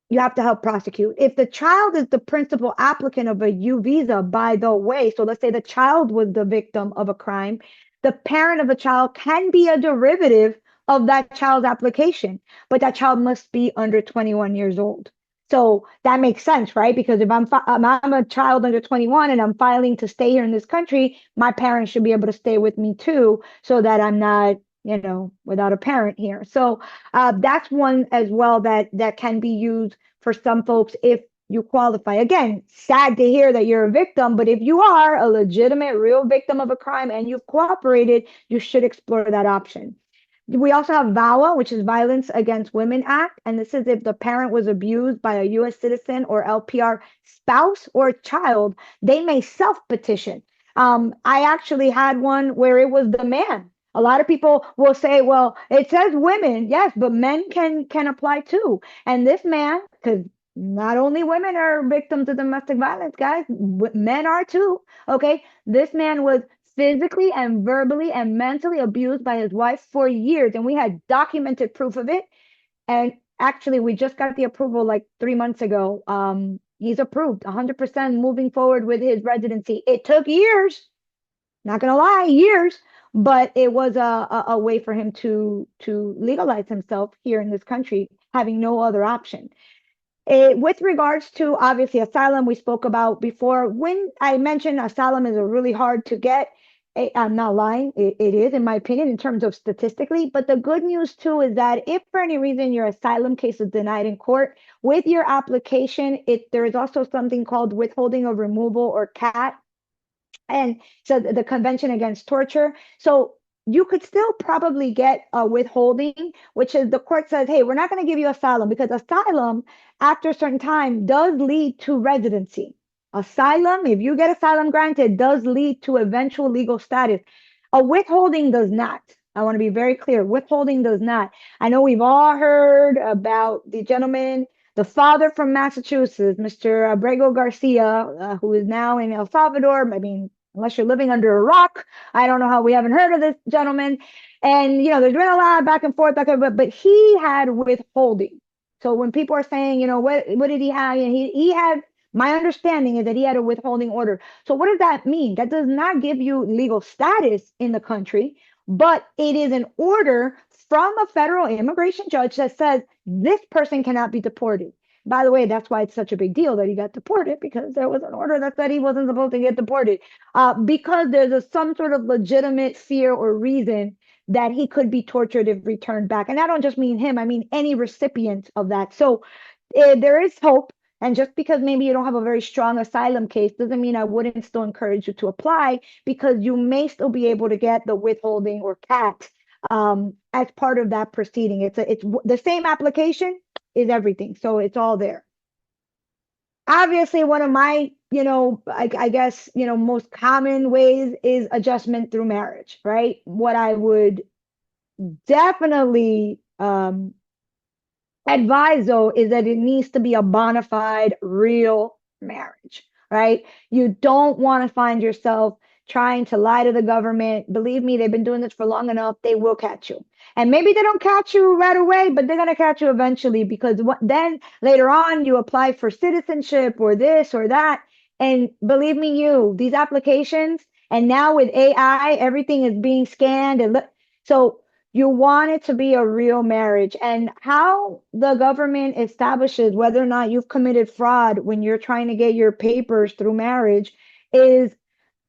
You have to help prosecute. If the child is the principal applicant of a U visa, by the way, so let's say the child was the victim of a crime, the parent of the child can be a derivative of that child's application, but that child must be under 21 years old. So that makes sense, right? Because if I'm a child under 21 and I'm filing to stay here in this country, my parents should be able to stay with me too, so that I'm not, without a parent here. So that's one as well that can be used for some folks if you qualify. Again, sad to hear that you're a victim, but if you are a legitimate, real victim of a crime and you've cooperated, you should explore that option. We also have VAWA, which is Violence Against Women Act, and this is if the parent was abused by a U.S. citizen or LPR spouse or child, they may self-petition. I actually had one where it was the man. A lot of people will say, well, it says women, yes, but men can apply too. And this man, because not only women are victims of domestic violence, guys, men are too. Okay. This man was physically and verbally and mentally abused by his wife for years, and we had documented proof of it. And actually, we just got the approval like 3 months ago. He's approved 100% moving forward with his residency. It took years, not gonna lie, years, but it was a way for him to legalize himself here in this country, having no other option. With regards to obviously asylum, we spoke about before. When I mentioned asylum is a really hard to get, I'm not lying. It is, in my opinion, in terms of statistically. But the good news too is that if for any reason your asylum case is denied in court, with your application, there is also something called withholding of removal or CAT, and so the Convention Against Torture. So you could still probably get a withholding, which is the court says, hey, we're not going to give you asylum because asylum, after a certain time, does lead to residency. Asylum, if you get asylum granted, does lead to eventual legal status. A withholding does not. I want to be very clear. Withholding does not. I know we've all heard about the gentleman, the father from Massachusetts, Mr. Abrego Garcia, who is now in El Salvador. I mean, unless you're living under a rock. I don't know how we haven't heard of this gentleman. And, there's been a lot of back and forth, but he had withholding. So when people are saying, what did he have? And he had, my understanding is that he had a withholding order. So what does that mean? That does not give you legal status in the country, but it is an order from a federal immigration judge that says this person cannot be deported. By the way, that's why it's such a big deal that he got deported, because there was an order that said he wasn't supposed to get deported, because there's some sort of legitimate fear or reason that he could be tortured if returned back. And I don't just mean him, I mean any recipient of that. So there is hope. And just because maybe you don't have a very strong asylum case doesn't mean I wouldn't still encourage you to apply, because you may still be able to get the withholding or CAT as part of that proceeding. It's the same application is everything. So it's all there. Obviously, one of my, I guess, most common ways is adjustment through marriage, right? What I would definitely advise, though, is that it needs to be a bona fide, real marriage, right? You don't want to find yourself trying to lie to the government. Believe me, they've been doing this for long enough. They will catch you. And maybe they don't catch you right away, but they're going to catch you eventually, because then later on you apply for citizenship or this or that. And believe me, these applications, and now with AI, everything is being scanned. So you want it to be a real marriage. And how the government establishes whether or not you've committed fraud when you're trying to get your papers through marriage is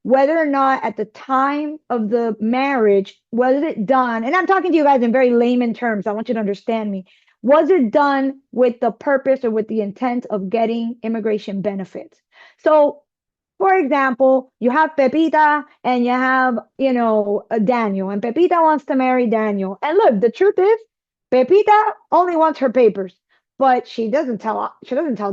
whether or not at the time of the marriage, was it done? And I'm talking to you guys in very layman terms. I want you to understand me. Was it done with the purpose or with the intent of getting immigration benefits? So, for example, you have Pepita and you have, Daniel, and Pepita wants to marry Daniel. And look, the truth is, Pepita only wants her papers, but she doesn't tell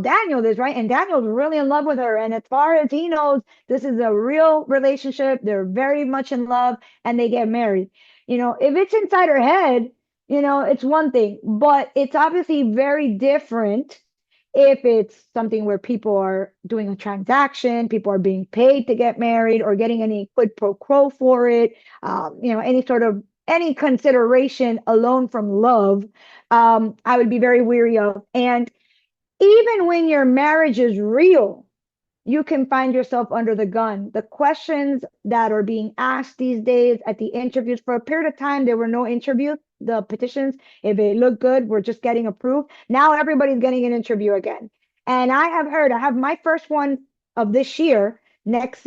Daniel this, right? And Daniel's really in love with her. And as far as he knows, this is a real relationship. They're very much in love and they get married. If it's inside her head, it's one thing, but it's obviously very different if it's something where people are doing a transaction, people are being paid to get married or getting any quid pro quo for it, any consideration alone from love, I would be very weary of. And even when your marriage is real, you can find yourself under the gun. The questions that are being asked these days at the interviews, for a period of time, there were no interviews. The petitions, if they look good, we're just getting approved. Now everybody's getting an interview again. And I have my first one of this year next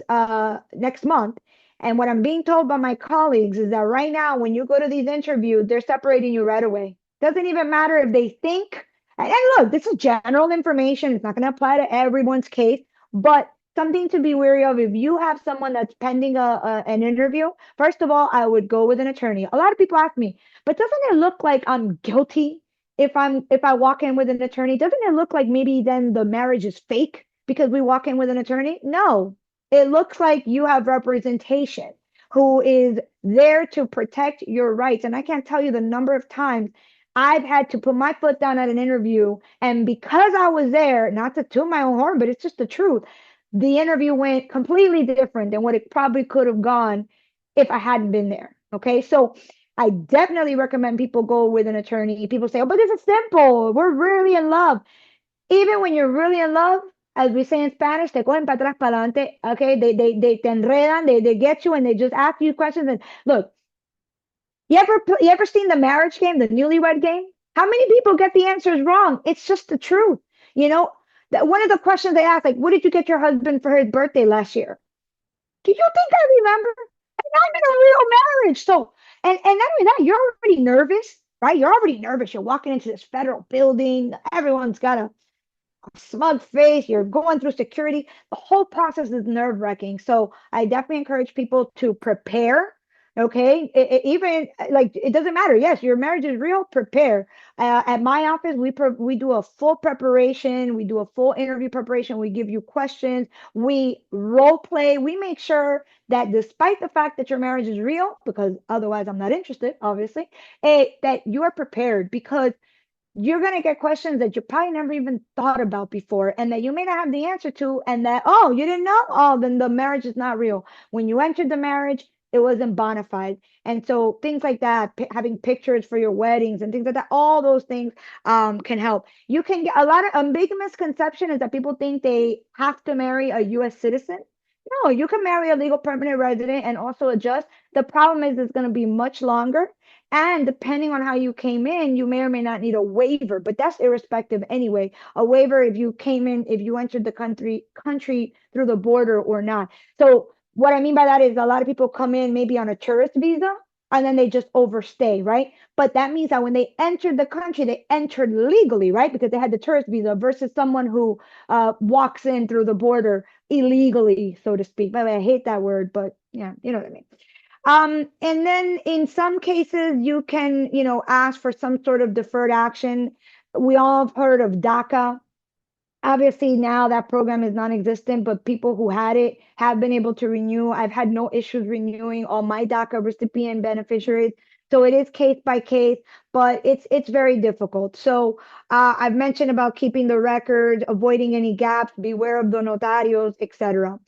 month. And what I'm being told by my colleagues is that right now, when you go to these interviews, they're separating you right away. Doesn't even matter if they think, and look, this is general information. It's not going to apply to everyone's case, but something to be wary of. If you have someone that's pending an interview, first of all, I would go with an attorney. A lot of people ask me, but doesn't it look like I'm guilty if I walk in with an attorney? Doesn't it look like maybe then the marriage is fake because we walk in with an attorney? No, it looks like you have representation who is there to protect your rights. And I can't tell you the number of times I've had to put my foot down at an interview, and because I was there, not to toot my own horn, but it's just the truth, the interview went completely different than what it probably could have gone if I hadn't been there. Okay, so I definitely recommend people go with an attorney. People say, oh, but this is simple. We're really in love. Even when you're really in love, as we say in Spanish, te cogen para atrás, para adelante. Okay, they te enredan, they get you, and they just ask you questions. And look, you ever seen the marriage game, the newlywed game? How many people get the answers wrong? It's just the truth. One of the questions they ask, like, what did you get your husband for his birthday last year? Do you think I remember? And I'm in a real marriage. So, and not only that, you're already nervous, right? You're already nervous. You're walking into this federal building. Everyone's got a smug face. You're going through security. The whole process is nerve-wracking. So I definitely encourage people to prepare. Okay, even like it doesn't matter. Yes, your marriage is real. Prepare. At my office, we do a full preparation. We do a full interview preparation. We give you questions. We role play. We make sure that despite the fact that your marriage is real, because otherwise I'm not interested, obviously, that you are prepared, because you're going to get questions that you probably never even thought about before and that you may not have the answer to. And that, oh, you didn't know? Oh, then the marriage is not real. When you entered the marriage, it wasn't bona fide. And so things like that, having pictures for your weddings and things like that, all those things can help. You can get a big misconception is that people think they have to marry a US citizen. No, you can marry a legal permanent resident and also adjust. The problem is it's going to be much longer. And depending on how you came in, you may or may not need a waiver, but that's irrespective anyway. A waiver if you came in, if you entered the country through the border or not. So what I mean by that is a lot of people come in maybe on a tourist visa and then they just overstay, right? But that means that when they entered the country, they entered legally, right? Because they had the tourist visa versus someone who walks in through the border illegally, so to speak. By the way, I hate that word, but yeah, you know what I mean. And then in some cases, you can, ask for some sort of deferred action. We all have heard of DACA. Obviously, now that program is non-existent, but people who had it have been able to renew. I've had no issues renewing all my DACA recipient beneficiaries. So it is case by case, but it's very difficult. So I've mentioned about keeping the record, avoiding any gaps, beware of the notarios, etc.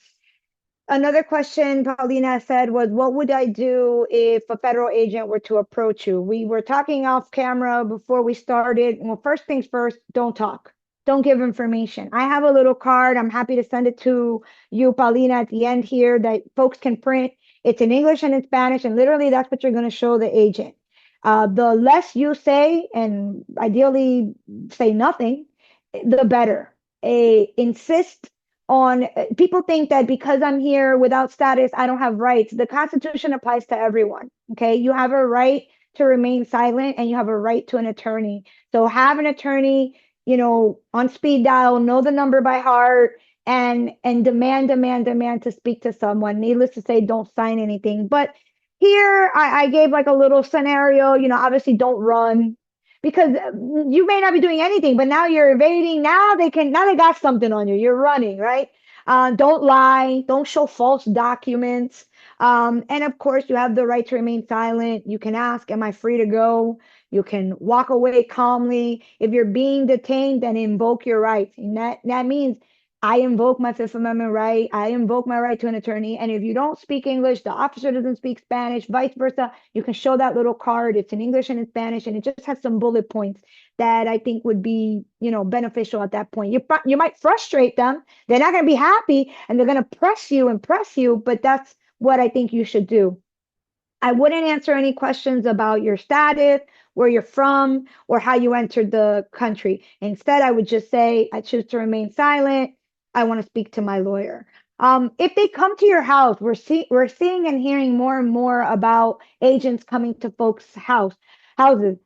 Another question Paulina said was, what would I do if a federal agent were to approach you? We were talking off camera before we started. Well, first things first, don't talk. Don't give information. I have a little card. I'm happy to send it to you, Paulina, at the end here that folks can print. It's in English and in Spanish, and literally that's what you're going to show the agent. The less you say, and ideally say nothing, the better. Insist on people think that because I'm here without status, I don't have rights. The Constitution applies to everyone. Okay. You have a right to remain silent and you have a right to an attorney. So have an attorney, on speed dial, know the number by heart and demand to speak to someone. Needless to say, don't sign anything. But here I gave like a little scenario, obviously don't run because you may not be doing anything, but now you're evading. Now they got something on you. You're running, right? Don't lie. Don't show false documents. And of course, you have the right to remain silent. You can ask, am I free to go? You can walk away calmly. If you're being detained, then invoke your rights. And that means I invoke my Fifth Amendment right. I invoke my right to an attorney. And if you don't speak English, the officer doesn't speak Spanish, vice versa, you can show that little card. It's in English and in Spanish, and it just has some bullet points that I think would be, beneficial at that point. You might frustrate them. They're not going to be happy and they're going to press you, but that's what I think you should do. I wouldn't answer any questions about your status, where you're from, or how you entered the country. Instead, I would just say, I choose to remain silent. I want to speak to my lawyer. If they come to your house, we're seeing and hearing more and more about agents coming to folks' houses.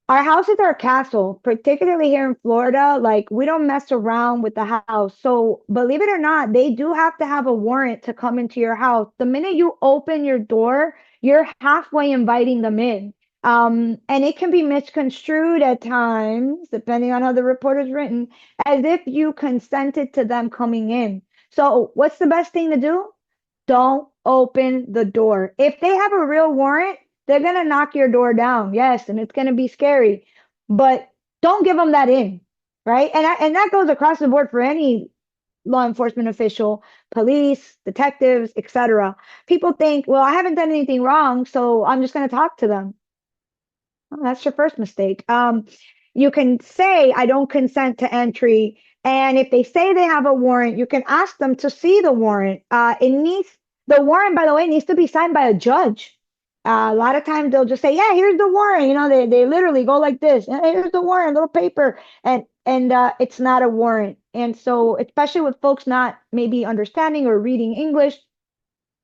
Our house is our castle, particularly here in Florida. Like, we don't mess around with the house. So, believe it or not, they do have to have a warrant to come into your house. The minute you open your door, you're halfway inviting them in. And it can be misconstrued at times, depending on how the report is written, as if you consented to them coming in. So, what's the best thing to do? Don't open the door. If they have a real warrant, they're going to knock your door down. Yes, and it's going to be scary, but don't give them that in, right? And that goes across the board for any law enforcement official, police, detectives, etc. People think, well, I haven't done anything wrong, so I'm just going to talk to them. Well, that's your first mistake. You can say, I don't consent to entry. And if they say they have a warrant, you can ask them to see the warrant. The warrant, by the way, needs to be signed by a judge. A lot of times they'll just say, yeah, here's the warrant. They literally go like this. Here's the warrant, little paper. And it's not a warrant. And so, especially with folks not maybe understanding or reading English,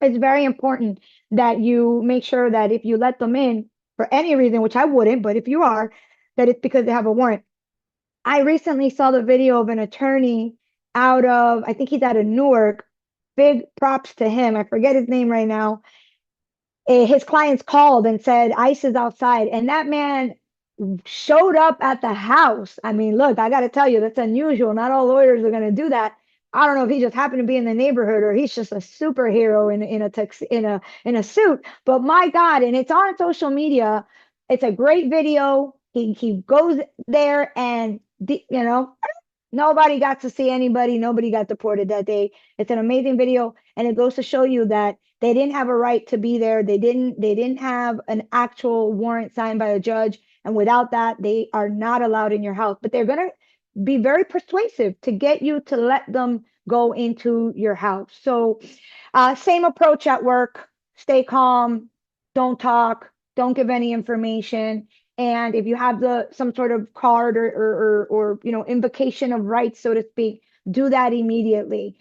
it's very important that you make sure that if you let them in for any reason, which I wouldn't, but if you are, that it's because they have a warrant. I recently saw the video of an attorney I think he's out of Newark. Big props to him. I forget his name right now. His clients called and said ICE is outside, and that man showed up at the house. I mean, look, I got to tell you, that's unusual. Not all lawyers are going to do that. I don't know if he just happened to be in the neighborhood or he's just a superhero in a suit. But my God, and it's on social media. It's a great video. He goes there and nobody got to see anybody. Nobody got deported that day. It's an amazing video, and it goes to show you that they didn't have a right to be there. They didn't have an actual warrant signed by a judge, and without that, they are not allowed in your house. But they're gonna be very persuasive to get you to let them go into your house. So, same approach at work. Stay calm. Don't talk. Don't give any information. And if you have some sort of card or invocation of rights, so to speak, do that immediately.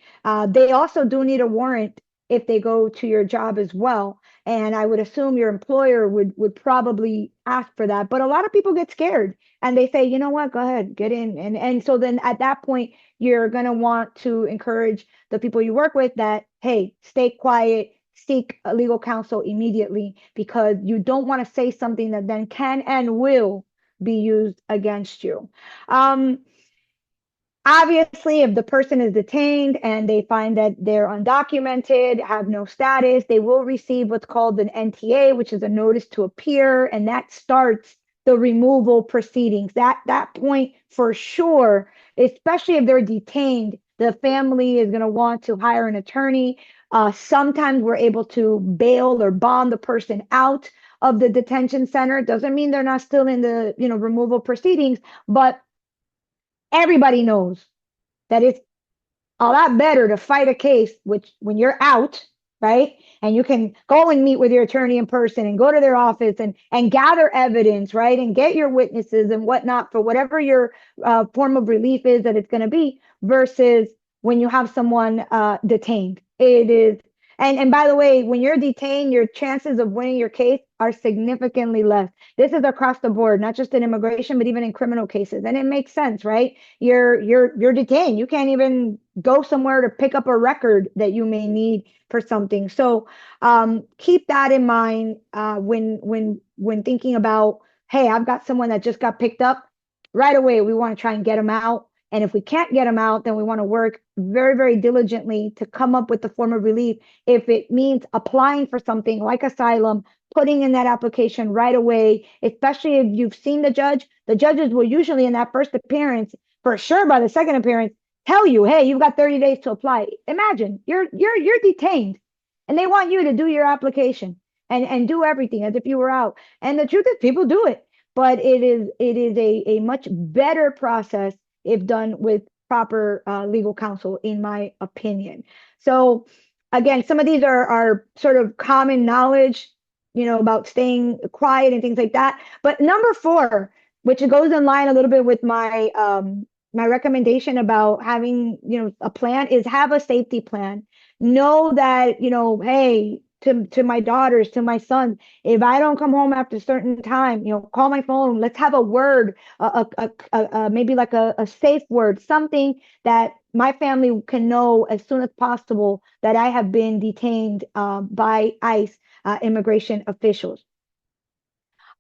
They also do need a warrant if they go to your job as well. And I would assume your employer would probably ask for that. But a lot of people get scared and they say, you know what, go ahead, get in. And so then at that point, you're gonna want to encourage the people you work with that, hey, stay quiet, seek a legal counsel immediately, because you don't want to say something that then can and will be used against you. Obviously, if the person is detained and they find that they're undocumented, have no status, they will receive what's called an NTA, which is a notice to appear, and that starts the removal proceedings. That point for sure, especially if they're detained, the family is going to want to hire an attorney. Sometimes we're able to bail or bond the person out of the detention center. Doesn't mean they're not still in the removal proceedings, but everybody knows that it's a lot better to fight a case which when you're out, right? And you can go and meet with your attorney in person and go to their office and gather evidence, right? And get your witnesses and whatnot for whatever your form of relief is that it's going to be, versus when you have someone detained. It is, and by the way, when you're detained, your chances of winning your case are significantly less. This is across the board, not just in immigration, but even in criminal cases. And it makes sense, right? You're detained. You can't even go somewhere to pick up a record that you may need for something. So keep that in mind when thinking about, hey, I've got someone that just got picked up. Right away, we want to try and get them out. And if we can't get them out, then we want to work very, very diligently to come up with the form of relief. If it means applying for something like asylum, putting in that application right away, especially if you've seen the judges will usually in that first appearance, for sure by the second appearance, tell you, hey, you've got 30 days to apply. Imagine you're detained and they want you to do your application and do everything as if you were out. And the truth is people do it, but it is a much better process if done with proper legal counsel, in my opinion. So again, some of these are sort of common knowledge, about staying quiet and things like that. But number 4, which goes in line a little bit with my my recommendation about having, a plan, is have a safety plan. Know that, hey, to my daughters, to my sons, if I don't come home after a certain time, call my phone. Let's have a word, maybe like a safe word, something that my family can know as soon as possible that I have been detained by ICE immigration officials.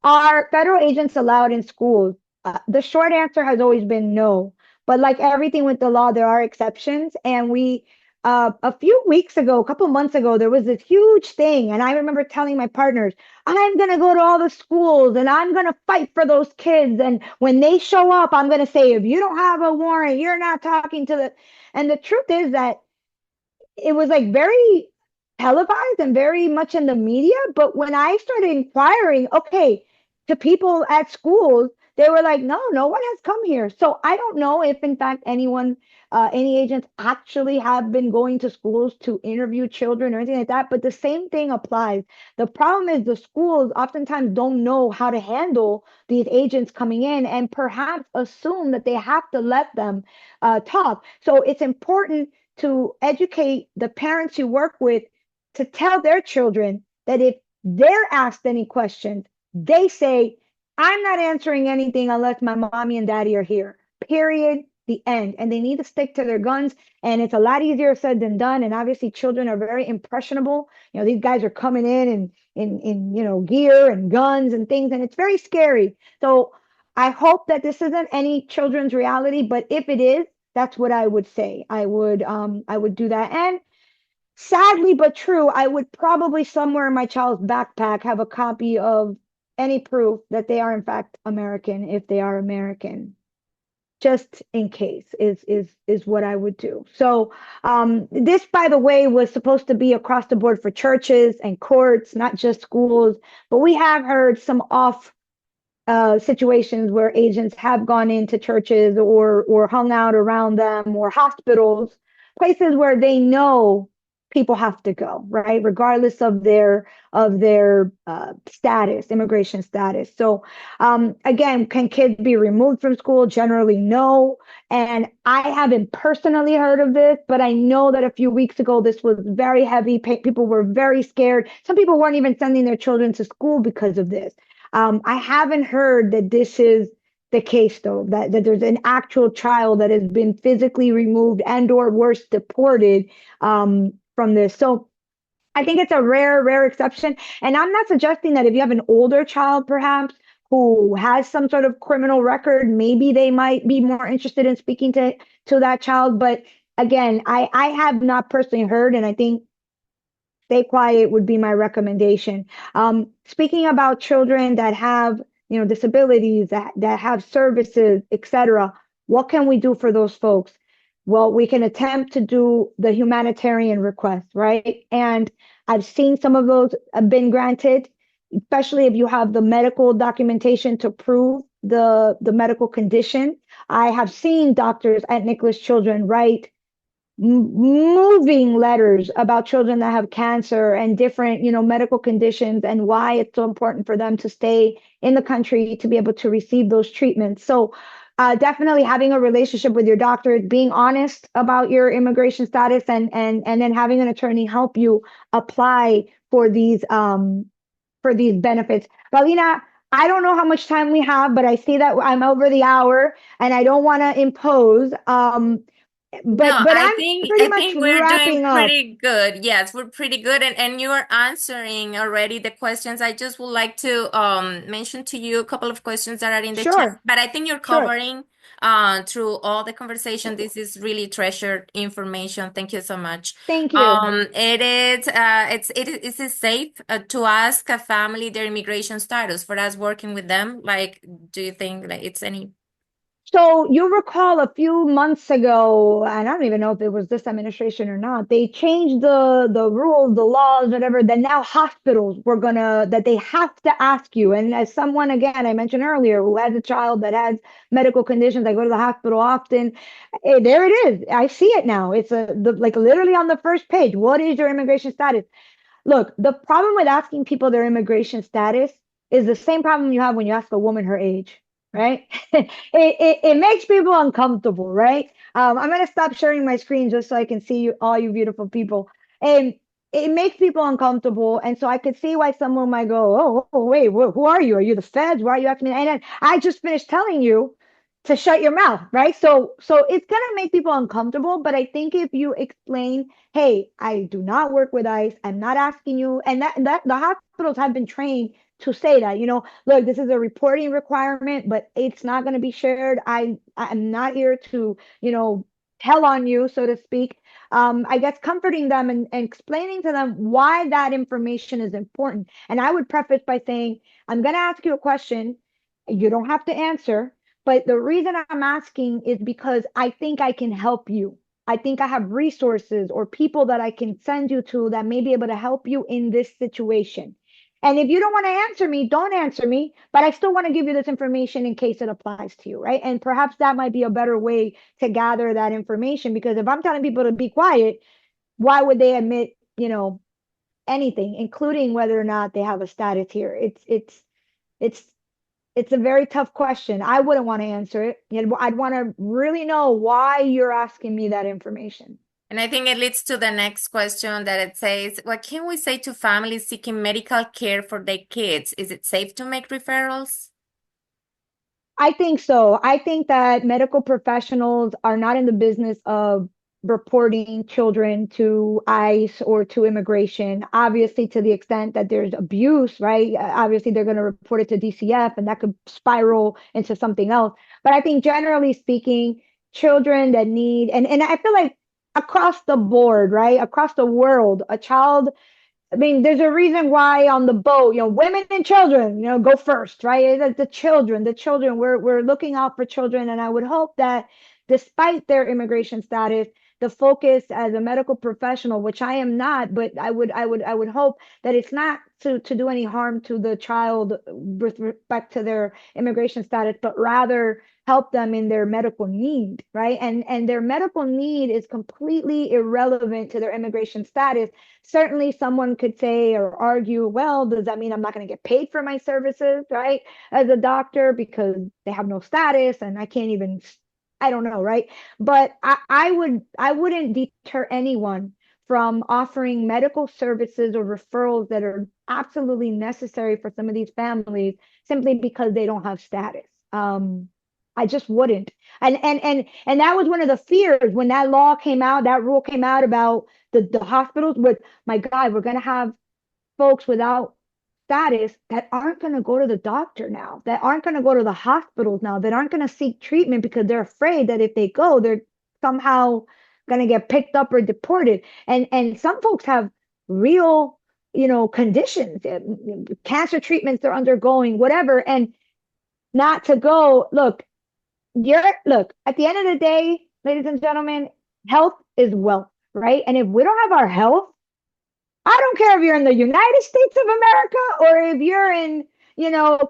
Are federal agents allowed in schools? The short answer has always been no. But like everything with the law, there are exceptions. And a few weeks ago, a couple months ago, there was this huge thing. And I remember telling my partners, I'm going to go to all the schools and I'm going to fight for those kids. And when they show up, I'm going to say, if you don't have a warrant, you're not talking to the. And the truth is that it was like very televised and very much in the media. But when I started inquiring, okay, to people at schools, they were like, no one has come here. So I don't know if, in fact, any agents actually have been going to schools to interview children or anything like that. But the same thing applies. The problem is the schools oftentimes don't know how to handle these agents coming in and perhaps assume that they have to let them talk. So it's important to educate the parents you work with to tell their children that if they're asked any questions, they say, I'm not answering anything unless my mommy and daddy are here. Period. The end. And they need to stick to their guns. And it's a lot easier said than done. And obviously children are very impressionable. These guys are coming in gear and guns and things, and it's very scary. So I hope that this isn't any children's reality, but if it is, that's what I would say. I would do that. And sadly but true, I would probably somewhere in my child's backpack have a copy of any proof that they are in fact American if they are American, just in case is what I would do. So this, by the way, was supposed to be across the board for churches and courts, not just schools. But we have heard some off situations where agents have gone into churches or hung out around them, or hospitals, places where they know people have to go, right, regardless of their status, immigration status. So again, can kids be removed from school? Generally, no. And I haven't personally heard of this, but I know that a few weeks ago this was very heavy. People were very scared. Some people weren't even sending their children to school because of this. I haven't heard that this is the case, though, that there's an actual child that has been physically removed and or worse, deported from this. So I think it's a rare exception. And I'm not suggesting that if you have an older child, perhaps, who has some sort of criminal record, maybe they might be more interested in speaking to that child. But again, I have not personally heard, and I think stay quiet would be my recommendation. Speaking about children that have, disabilities, that have services, etc., what can we do for those folks? Well, we can attempt to do the humanitarian request, right? And I've seen some of those have been granted, especially if you have the medical documentation to prove the medical condition. I have seen doctors at Nicholas Children write moving letters about children that have cancer and different, medical conditions, and why it's so important for them to stay in the country to be able to receive those treatments. So definitely having a relationship with your doctor, being honest about your immigration status, and then having an attorney help you apply for these benefits. Paulina, I don't know how much time we have, but I see that I'm over the hour and I don't want to impose. No, But I I'm think pretty I much think we're doing wrapping up. pretty good. Yes, we're pretty good, and you are answering already the questions. I just would like to mention to you a couple of questions that are in the chat, Sure, but I think you're sure. covering through all the conversation. This is really treasured information. Thank you so much. Thank you. Is it safe to ask a family their immigration status for us working with them? Like, do you think like it's any? So you recall a few months ago, and I don't even know if it was this administration or not, they changed the rules, the laws, whatever, that now hospitals were gonna that they have to ask you. And as someone, again, I mentioned earlier, who has a child that has medical conditions, I go to the hospital often. There it is. I see it now. It's like literally on the first page. What is your immigration status? Look, the problem with asking people their immigration status is the same problem you have when you ask a woman her age, right? It makes people uncomfortable, right? I'm gonna stop sharing my screen just so I can see you, all you beautiful people. And it makes people uncomfortable, and so I could see why someone might go, "Oh, wait, who are you? Are you the feds? Why are you asking me?" And then I just finished telling you to shut your mouth, right? So it's gonna make people uncomfortable, but I think if you explain, hey, I do not work with ICE, I'm not asking you, and that the hospitals have been trained to say that, look, this is a reporting requirement, but it's not going to be shared. I'm not here to, tell on you, so to speak. I guess comforting them and explaining to them why that information is important. And I would preface by saying, I'm going to ask you a question. You don't have to answer, but the reason I'm asking is because I think I can help you. I think I have resources or people that I can send you to that may be able to help you in this situation. And if you don't want to answer me, don't answer me, but I still want to give you this information in case it applies to you, right? And perhaps that might be a better way to gather that information, because if I'm telling people to be quiet, why would they admit, anything, including whether or not they have a status here? It's it's a very tough question. I wouldn't want to answer it. I'd want to really know why you're asking me that information. And I think it leads to the next question that it says, what can we say to families seeking medical care for their kids? Is it safe to make referrals? I think so. I think that medical professionals are not in the business of reporting children to ICE or to immigration. Obviously, to the extent that there's abuse, right? Obviously, they're going to report it to DCF, and that could spiral into something else. But I think generally speaking, children that need, and I feel like across the board, right? Across the world, a child I mean, there's a reason why on the boat, women and children, go first, right? The children, we're looking out for children. And I would hope that despite their immigration status, the focus as a medical professional, which I am not, but I would hope that it's not to do any harm to the child with respect to their immigration status, but rather help them in their medical need, right? And their medical need is completely irrelevant to their immigration status. Certainly someone could say or argue, well, does that mean I'm not going to get paid for my services, right? As a doctor, because they have no status and I can't even, I don't know, right? But I wouldn't deter anyone from offering medical services or referrals that are absolutely necessary for some of these families simply because they don't have status. I just wouldn't. And that was one of the fears when that law came out, that rule came out about the hospitals with, my God, we're going to have folks without status that aren't going to go to the doctor now, that aren't going to go to the hospitals now, that aren't going to seek treatment because they're afraid that if they go, they're somehow going to get picked up or deported. And some folks have real, conditions, cancer treatments they're undergoing, whatever, and not to go. Look, at the end of the day, ladies and gentlemen, health is wealth, right? And if we don't have our health, I don't care if you're in the United States of America or if you're in,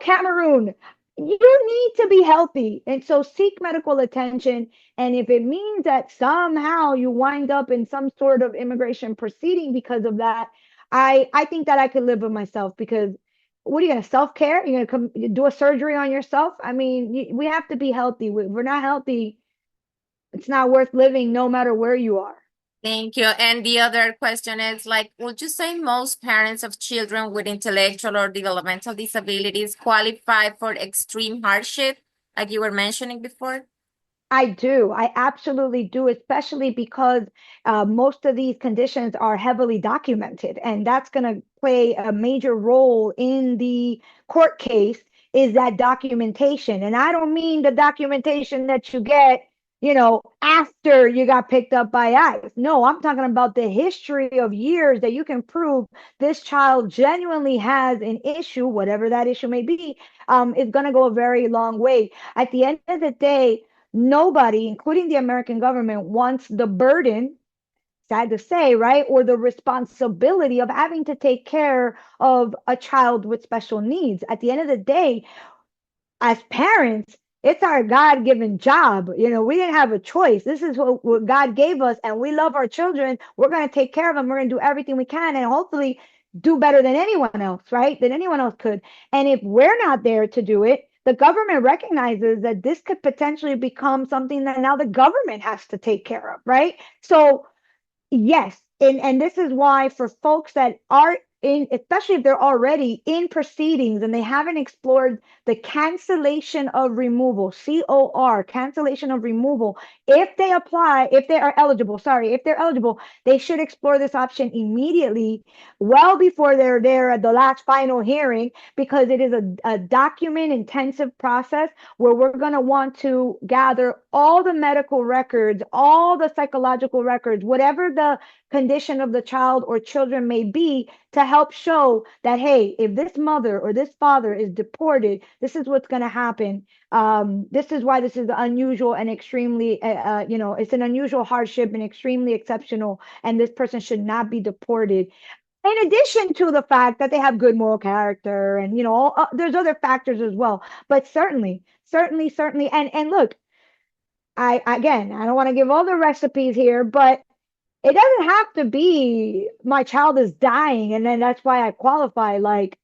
Cameroon. You need to be healthy. And so seek medical attention. And if it means that somehow you wind up in some sort of immigration proceeding because of that, I think that I could live with myself because what are you going to self-care? You're going to come do a surgery on yourself? I mean, we have to be healthy. We're not healthy. It's not worth living no matter where you are. Thank you. And the other question is like, would you say most parents of children with intellectual or developmental disabilities qualify for extreme hardship, like you were mentioning before? I do. I absolutely do, especially because most of these conditions are heavily documented, and that's going to play a major role in the court case is that documentation. And I don't mean the documentation that you get, after you got picked up by ICE. No, I'm talking about the history of years that you can prove this child genuinely has an issue, whatever that issue may be, is going to go a very long way. At the end of the day, nobody, including the American government, wants the burden, sad to say, right, or the responsibility of having to take care of a child with special needs. At the end of the day, as parents, it's our God-given job. We didn't have a choice. This is what God gave us, and we love our children. We're going to take care of them. We're going to do everything we can, and hopefully do better than anyone else, right? Than anyone else could. And if we're not there to do it, the government recognizes that this could potentially become something that now the government has to take care of, right? So yes, and this is why for folks that are in, especially if they're already in proceedings and they haven't explored the cancellation of removal, COR, cancellation of removal, if they apply, if they are eligible, sorry, if they're eligible, they should explore this option immediately, well before they're there at the last final hearing, because it is a document intensive process where we're going to want to gather all the medical records, all the psychological records, whatever the condition of the child or children may be, to help show that, hey, if this mother or this father is deported, this is what's going to happen. This is why this is unusual and extremely, it's an unusual hardship and extremely exceptional, and this person should not be deported. In addition to the fact that they have good moral character and, there's other factors as well. But certainly. And look, I don't want to give all the recipes here, but it doesn't have to be my child is dying and then that's why I qualify. Like,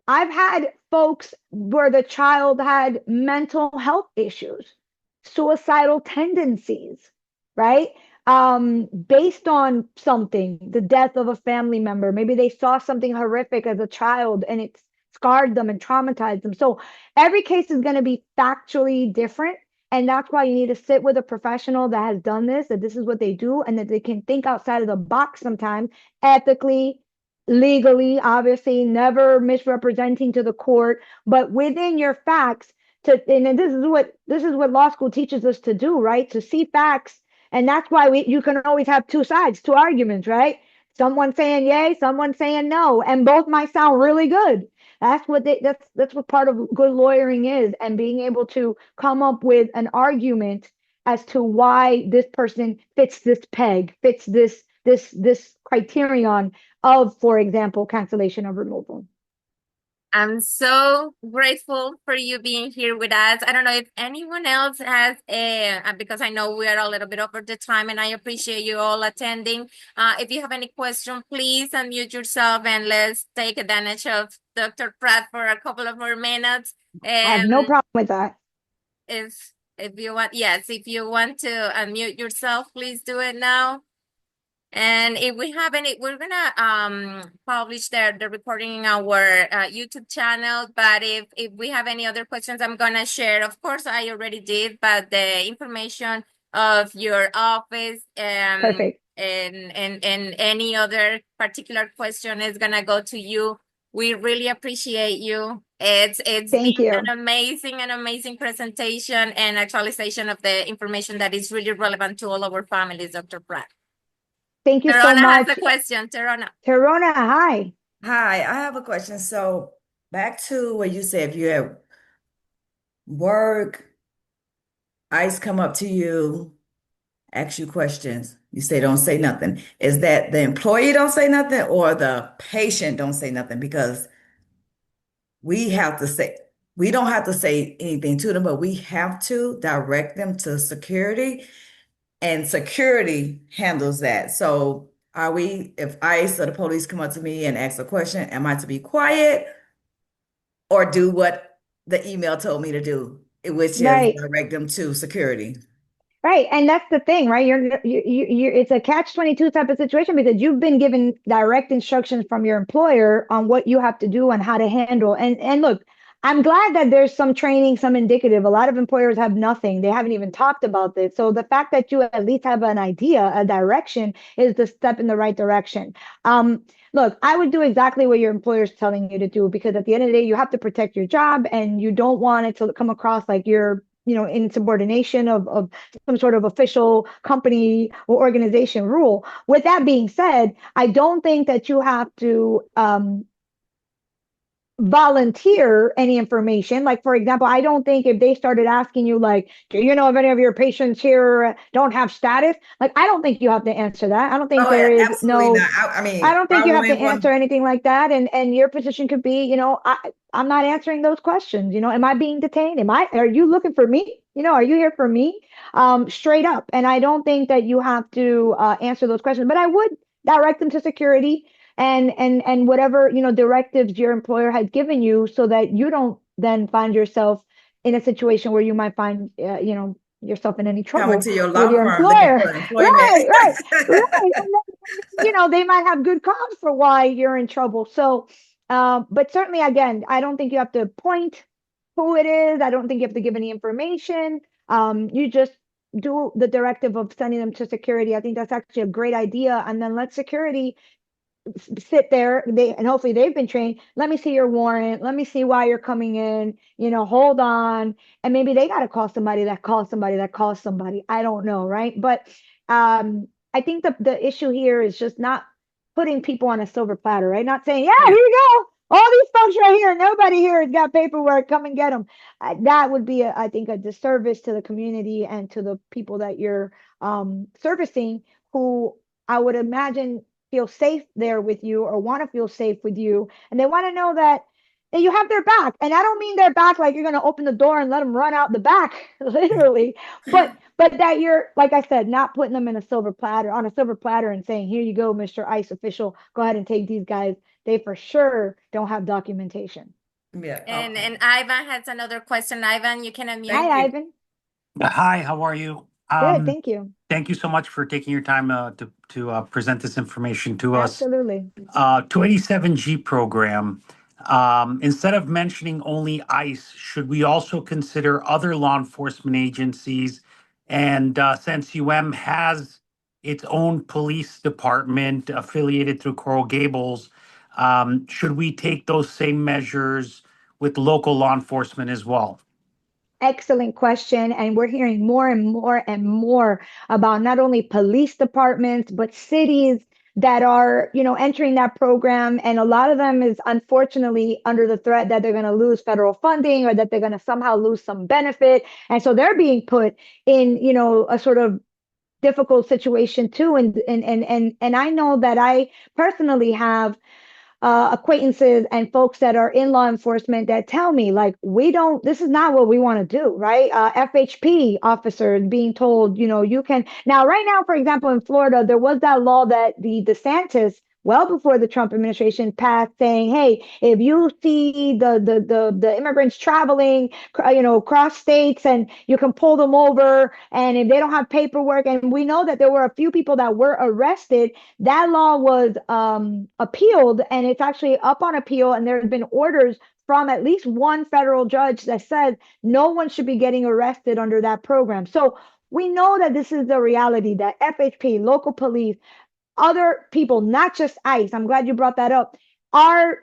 I've had folks where the child had mental health issues, suicidal tendencies, right? Based on something, the death of a family member. Maybe they saw something horrific as a child and it scarred them and traumatized them. So every case is going to be factually different. And that's why you need to sit with a professional that has done this, that this is what they do, and that they can think outside of the box sometimes, ethically, legally, obviously, never misrepresenting to the court, but within your facts. And this is what law school teaches us to do, right? To see facts, and that's why you can always have two sides, two arguments, right? Someone saying yay, someone saying no, and both might sound really good. That's what part of good lawyering is, and being able to come up with an argument as to why this person fits this peg, fits this criterion of, for example, cancellation of removal. I'm so grateful for you being here with us. I don't know if anyone else has because I know we are a little bit over the time and I appreciate you all attending. If you have any question, please unmute yourself and let's take advantage of Dr. Pratt for a couple of more minutes. I have no problem with that. If you want, yes, if you want to unmute yourself, please do it now. And if we have any, we're gonna publish the recording in our YouTube channel. But if we have any other questions, I'm gonna share. Of course, I already did, but the information of your office Perfect. and any other particular question is gonna go to you. We really appreciate you. It's been Thank you. an amazing presentation and actualization of the information that is really relevant to all our families, Dr. Pratt. Thank you so Terona has much. a question. Terona. Terona, hi. Hi, I have a question. So back to what you said, if you have work, ICE come up to you, ask you questions, you say don't say nothing. Is that the employee don't say nothing or the patient don't say nothing? Because we have to say, we don't have to say anything to them, but we have to direct them to security, and security handles that. So are we, if ICE or the police come up to me and ask a question, am I to be quiet or do what the email told me to do, which is Right. direct them to security? Right. And that's the thing, right? It's a catch-22 type of situation because you've been given direct instructions from your employer on what you have to do and how to handle. And look, I'm glad that there's some training, some indicative. A lot of employers have nothing. They haven't even talked about this. So the fact that you at least have an idea, a direction, is the step in the right direction. Look, I would do exactly what your employer is telling you to do because at the end of the day, you have to protect your job and you don't want it to come across like you're insubordination of some sort of official company or organization rule. With that being said, I don't think that you have to volunteer any information. Like, for example, I don't think if they started asking you, like, do you know if any of your patients here don't have status? Like, I don't think you have to answer that. I don't think Oh, there is absolutely no, not. I I mean, don't think you have to following answer one. anything like that. And your position could be, I'm not answering those questions. Am I being detained? Are you looking for me? Are you here for me? Straight up. And I don't think that you have to answer those questions, but I would direct them to security and whatever, directives your employer has given you so that you don't then find yourself in a situation where you might find, yourself in any Coming trouble to your with law your firm looking employer. for employment. Right, right, right. And then, they might have good cause for why you're in trouble. So, but certainly, again, I don't think you have to point who it is. I don't think you have to give any information. You just do the directive of sending them to security. I think that's actually a great idea. And then let security sit there, and hopefully they've been trained. Let me see your warrant. Let me see why you're coming in. Hold on. And maybe they got to call somebody that calls somebody that calls somebody. I don't know, right? But I think the issue here is just not putting people on a silver platter, right? Not saying, yeah, here Yeah. you go. All these folks right here, nobody here has got paperwork. Come and get them. That would be, I think, a disservice to the community and to the people that you're servicing, who I would imagine feel safe there with you or want to feel safe with you. And they want to know that you have their back. And I don't mean their back like you're going to open the door and let them run out the back, literally, but that you're, like I said, not putting them in a silver platter on a silver platter and saying, here you go, Mr. ICE official, go ahead and take these guys. They for sure don't have documentation. Yeah. And Okay. and Ivan has another question. Ivan, you can unmute. Thank Hi, you. Ivan. Hi, how are you? Good. Thank you. Thank you so much for taking your time to present this information to us. Absolutely. 287G program. Instead of mentioning only ICE, should we also consider other law enforcement agencies? And since has its own police department affiliated through Coral Gables, should we take those same measures with local law enforcement as well? Excellent question. And we're hearing more and more and more about not only police departments, but cities, that are, entering that program. And a lot of them is unfortunately under the threat that they're going to lose federal funding or that they're going to somehow lose some benefit. And so they're being put in, a sort of difficult situation too. And I know that I personally have acquaintances and folks that are in law enforcement that tell me, like, this is not what we want to do, right? FHP officers being told, you can now, right now, for example, in Florida, there was that law that the DeSantis, well before the Trump administration, passed, saying, hey, if you see the immigrants traveling, cross states, and you can pull them over, and if they don't have paperwork, and we know that there were a few people that were arrested, that law was appealed, and it's actually up on appeal, and there have been orders from at least one federal judge that says no one should be getting arrested under that program. So we know that this is the reality, that FHP, local police, other people, not just ICE, I'm glad you brought that up, are,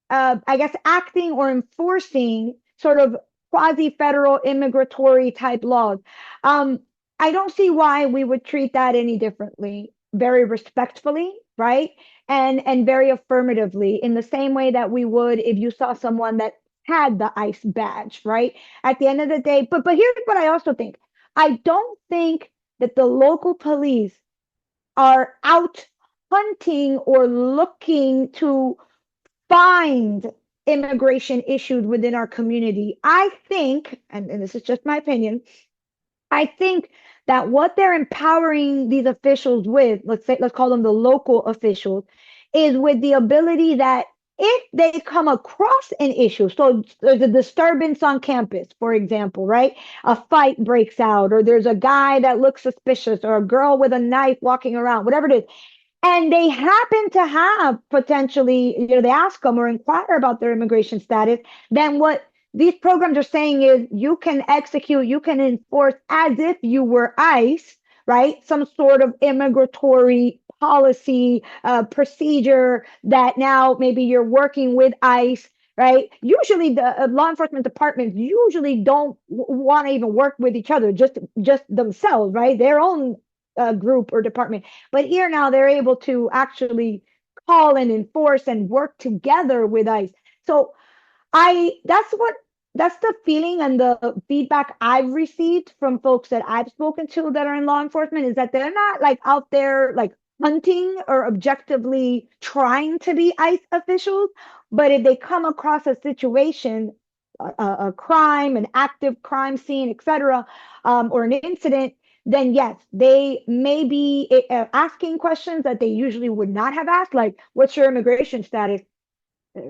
I guess, acting or enforcing sort of quasi-federal immigratory type laws. I don't see why we would treat that any differently. Very respectfully, right? And very affirmatively, in the same way that we would if you saw someone that had the ICE badge, right? At the end of the day, but here's what I also think. I don't think that the local police are out hunting or looking to find immigration issues within our community. I think, and this is just my opinion, I think that what they're empowering these officials with, let's call them the local officials, is with the ability that if they come across an issue, so there's a disturbance on campus, for example, right? A fight breaks out, or there's a guy that looks suspicious, or a girl with a knife walking around, whatever it is, and they happen to have potentially, they ask them or inquire about their immigration status, then what these programs are saying is you can execute, you can enforce as if you were ICE, right? Some sort of immigratory policy, procedure that now maybe you're working with ICE, right? Usually the law enforcement departments usually don't want to even work with each other, just themselves, right? Their own group or department. But here now they're able to actually call and enforce and work together with ICE. So that's the feeling and the feedback I've received from folks that I've spoken to that are in law enforcement, is that they're not like out there like hunting or objectively trying to be ICE officials, but if they come across a situation, a crime, an active crime scene, etc., or an incident, then yes, they may be asking questions that they usually would not have asked, like, what's your immigration status?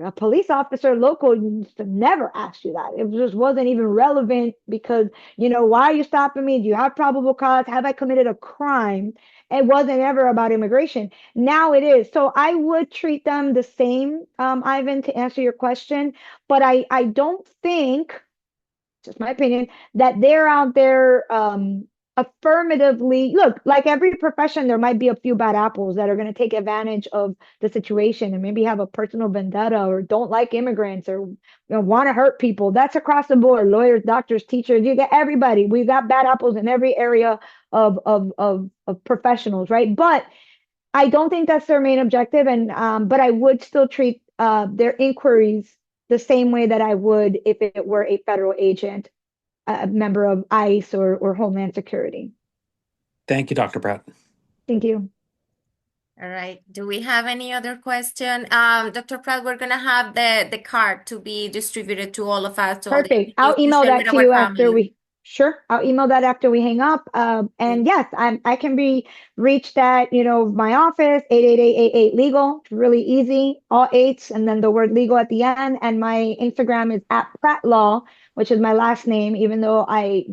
A police officer local used to never ask you that. It just wasn't even relevant because, why are you stopping me? Do you have probable cause? Have I committed a crime? It wasn't ever about immigration. Now it is. So I would treat them the same, Ivan, to answer your question. But I don't think, just my opinion, that they're out there affirmatively, look, like every profession, there might be a few bad apples that are going to take advantage of the situation and maybe have a personal vendetta or don't like immigrants or want to hurt people. That's across the board. Lawyers, doctors, teachers, you get everybody. We've got bad apples in every area of professionals, right? But I don't think that's their main objective. And but I would still treat their inquiries the same way that I would if it were a federal agent, a member of ICE or Homeland Security. Thank you, Dr. Pratt. Thank you. All right. Do we have any other question? Dr. Pratt, we're gonna have the card to be distributed to all of us. Perfect. I'll email that to you after I'll email that after we hang up. And yes, I can be reached at, my office, 888-88-LEGAL. It's really easy, all eights, and then the word legal at the end. And my Instagram is at Pratt Law, which is my last name, even though I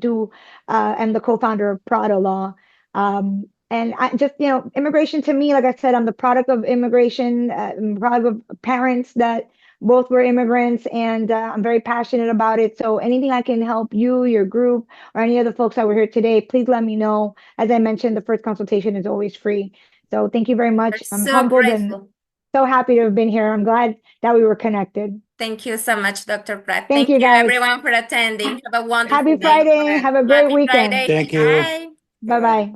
am the co-founder of PraDa Law. And I just, immigration to me, like I said, I'm the product of immigration, I'm product of parents that both were immigrants, and I'm very passionate about it. So anything I can help you, your group, or any other folks that were here today, please let me know. As I mentioned, the first consultation is always free. So thank you very much. I'm so humbled grateful. and so happy to have been here. I'm glad that we were connected. Thank you so much, Dr. Pratt. Thank you, guys. Everyone for attending. Have a wonderful Happy day. Friday. Have a great Happy weekend. Friday. Thank you. Bye. Bye-bye.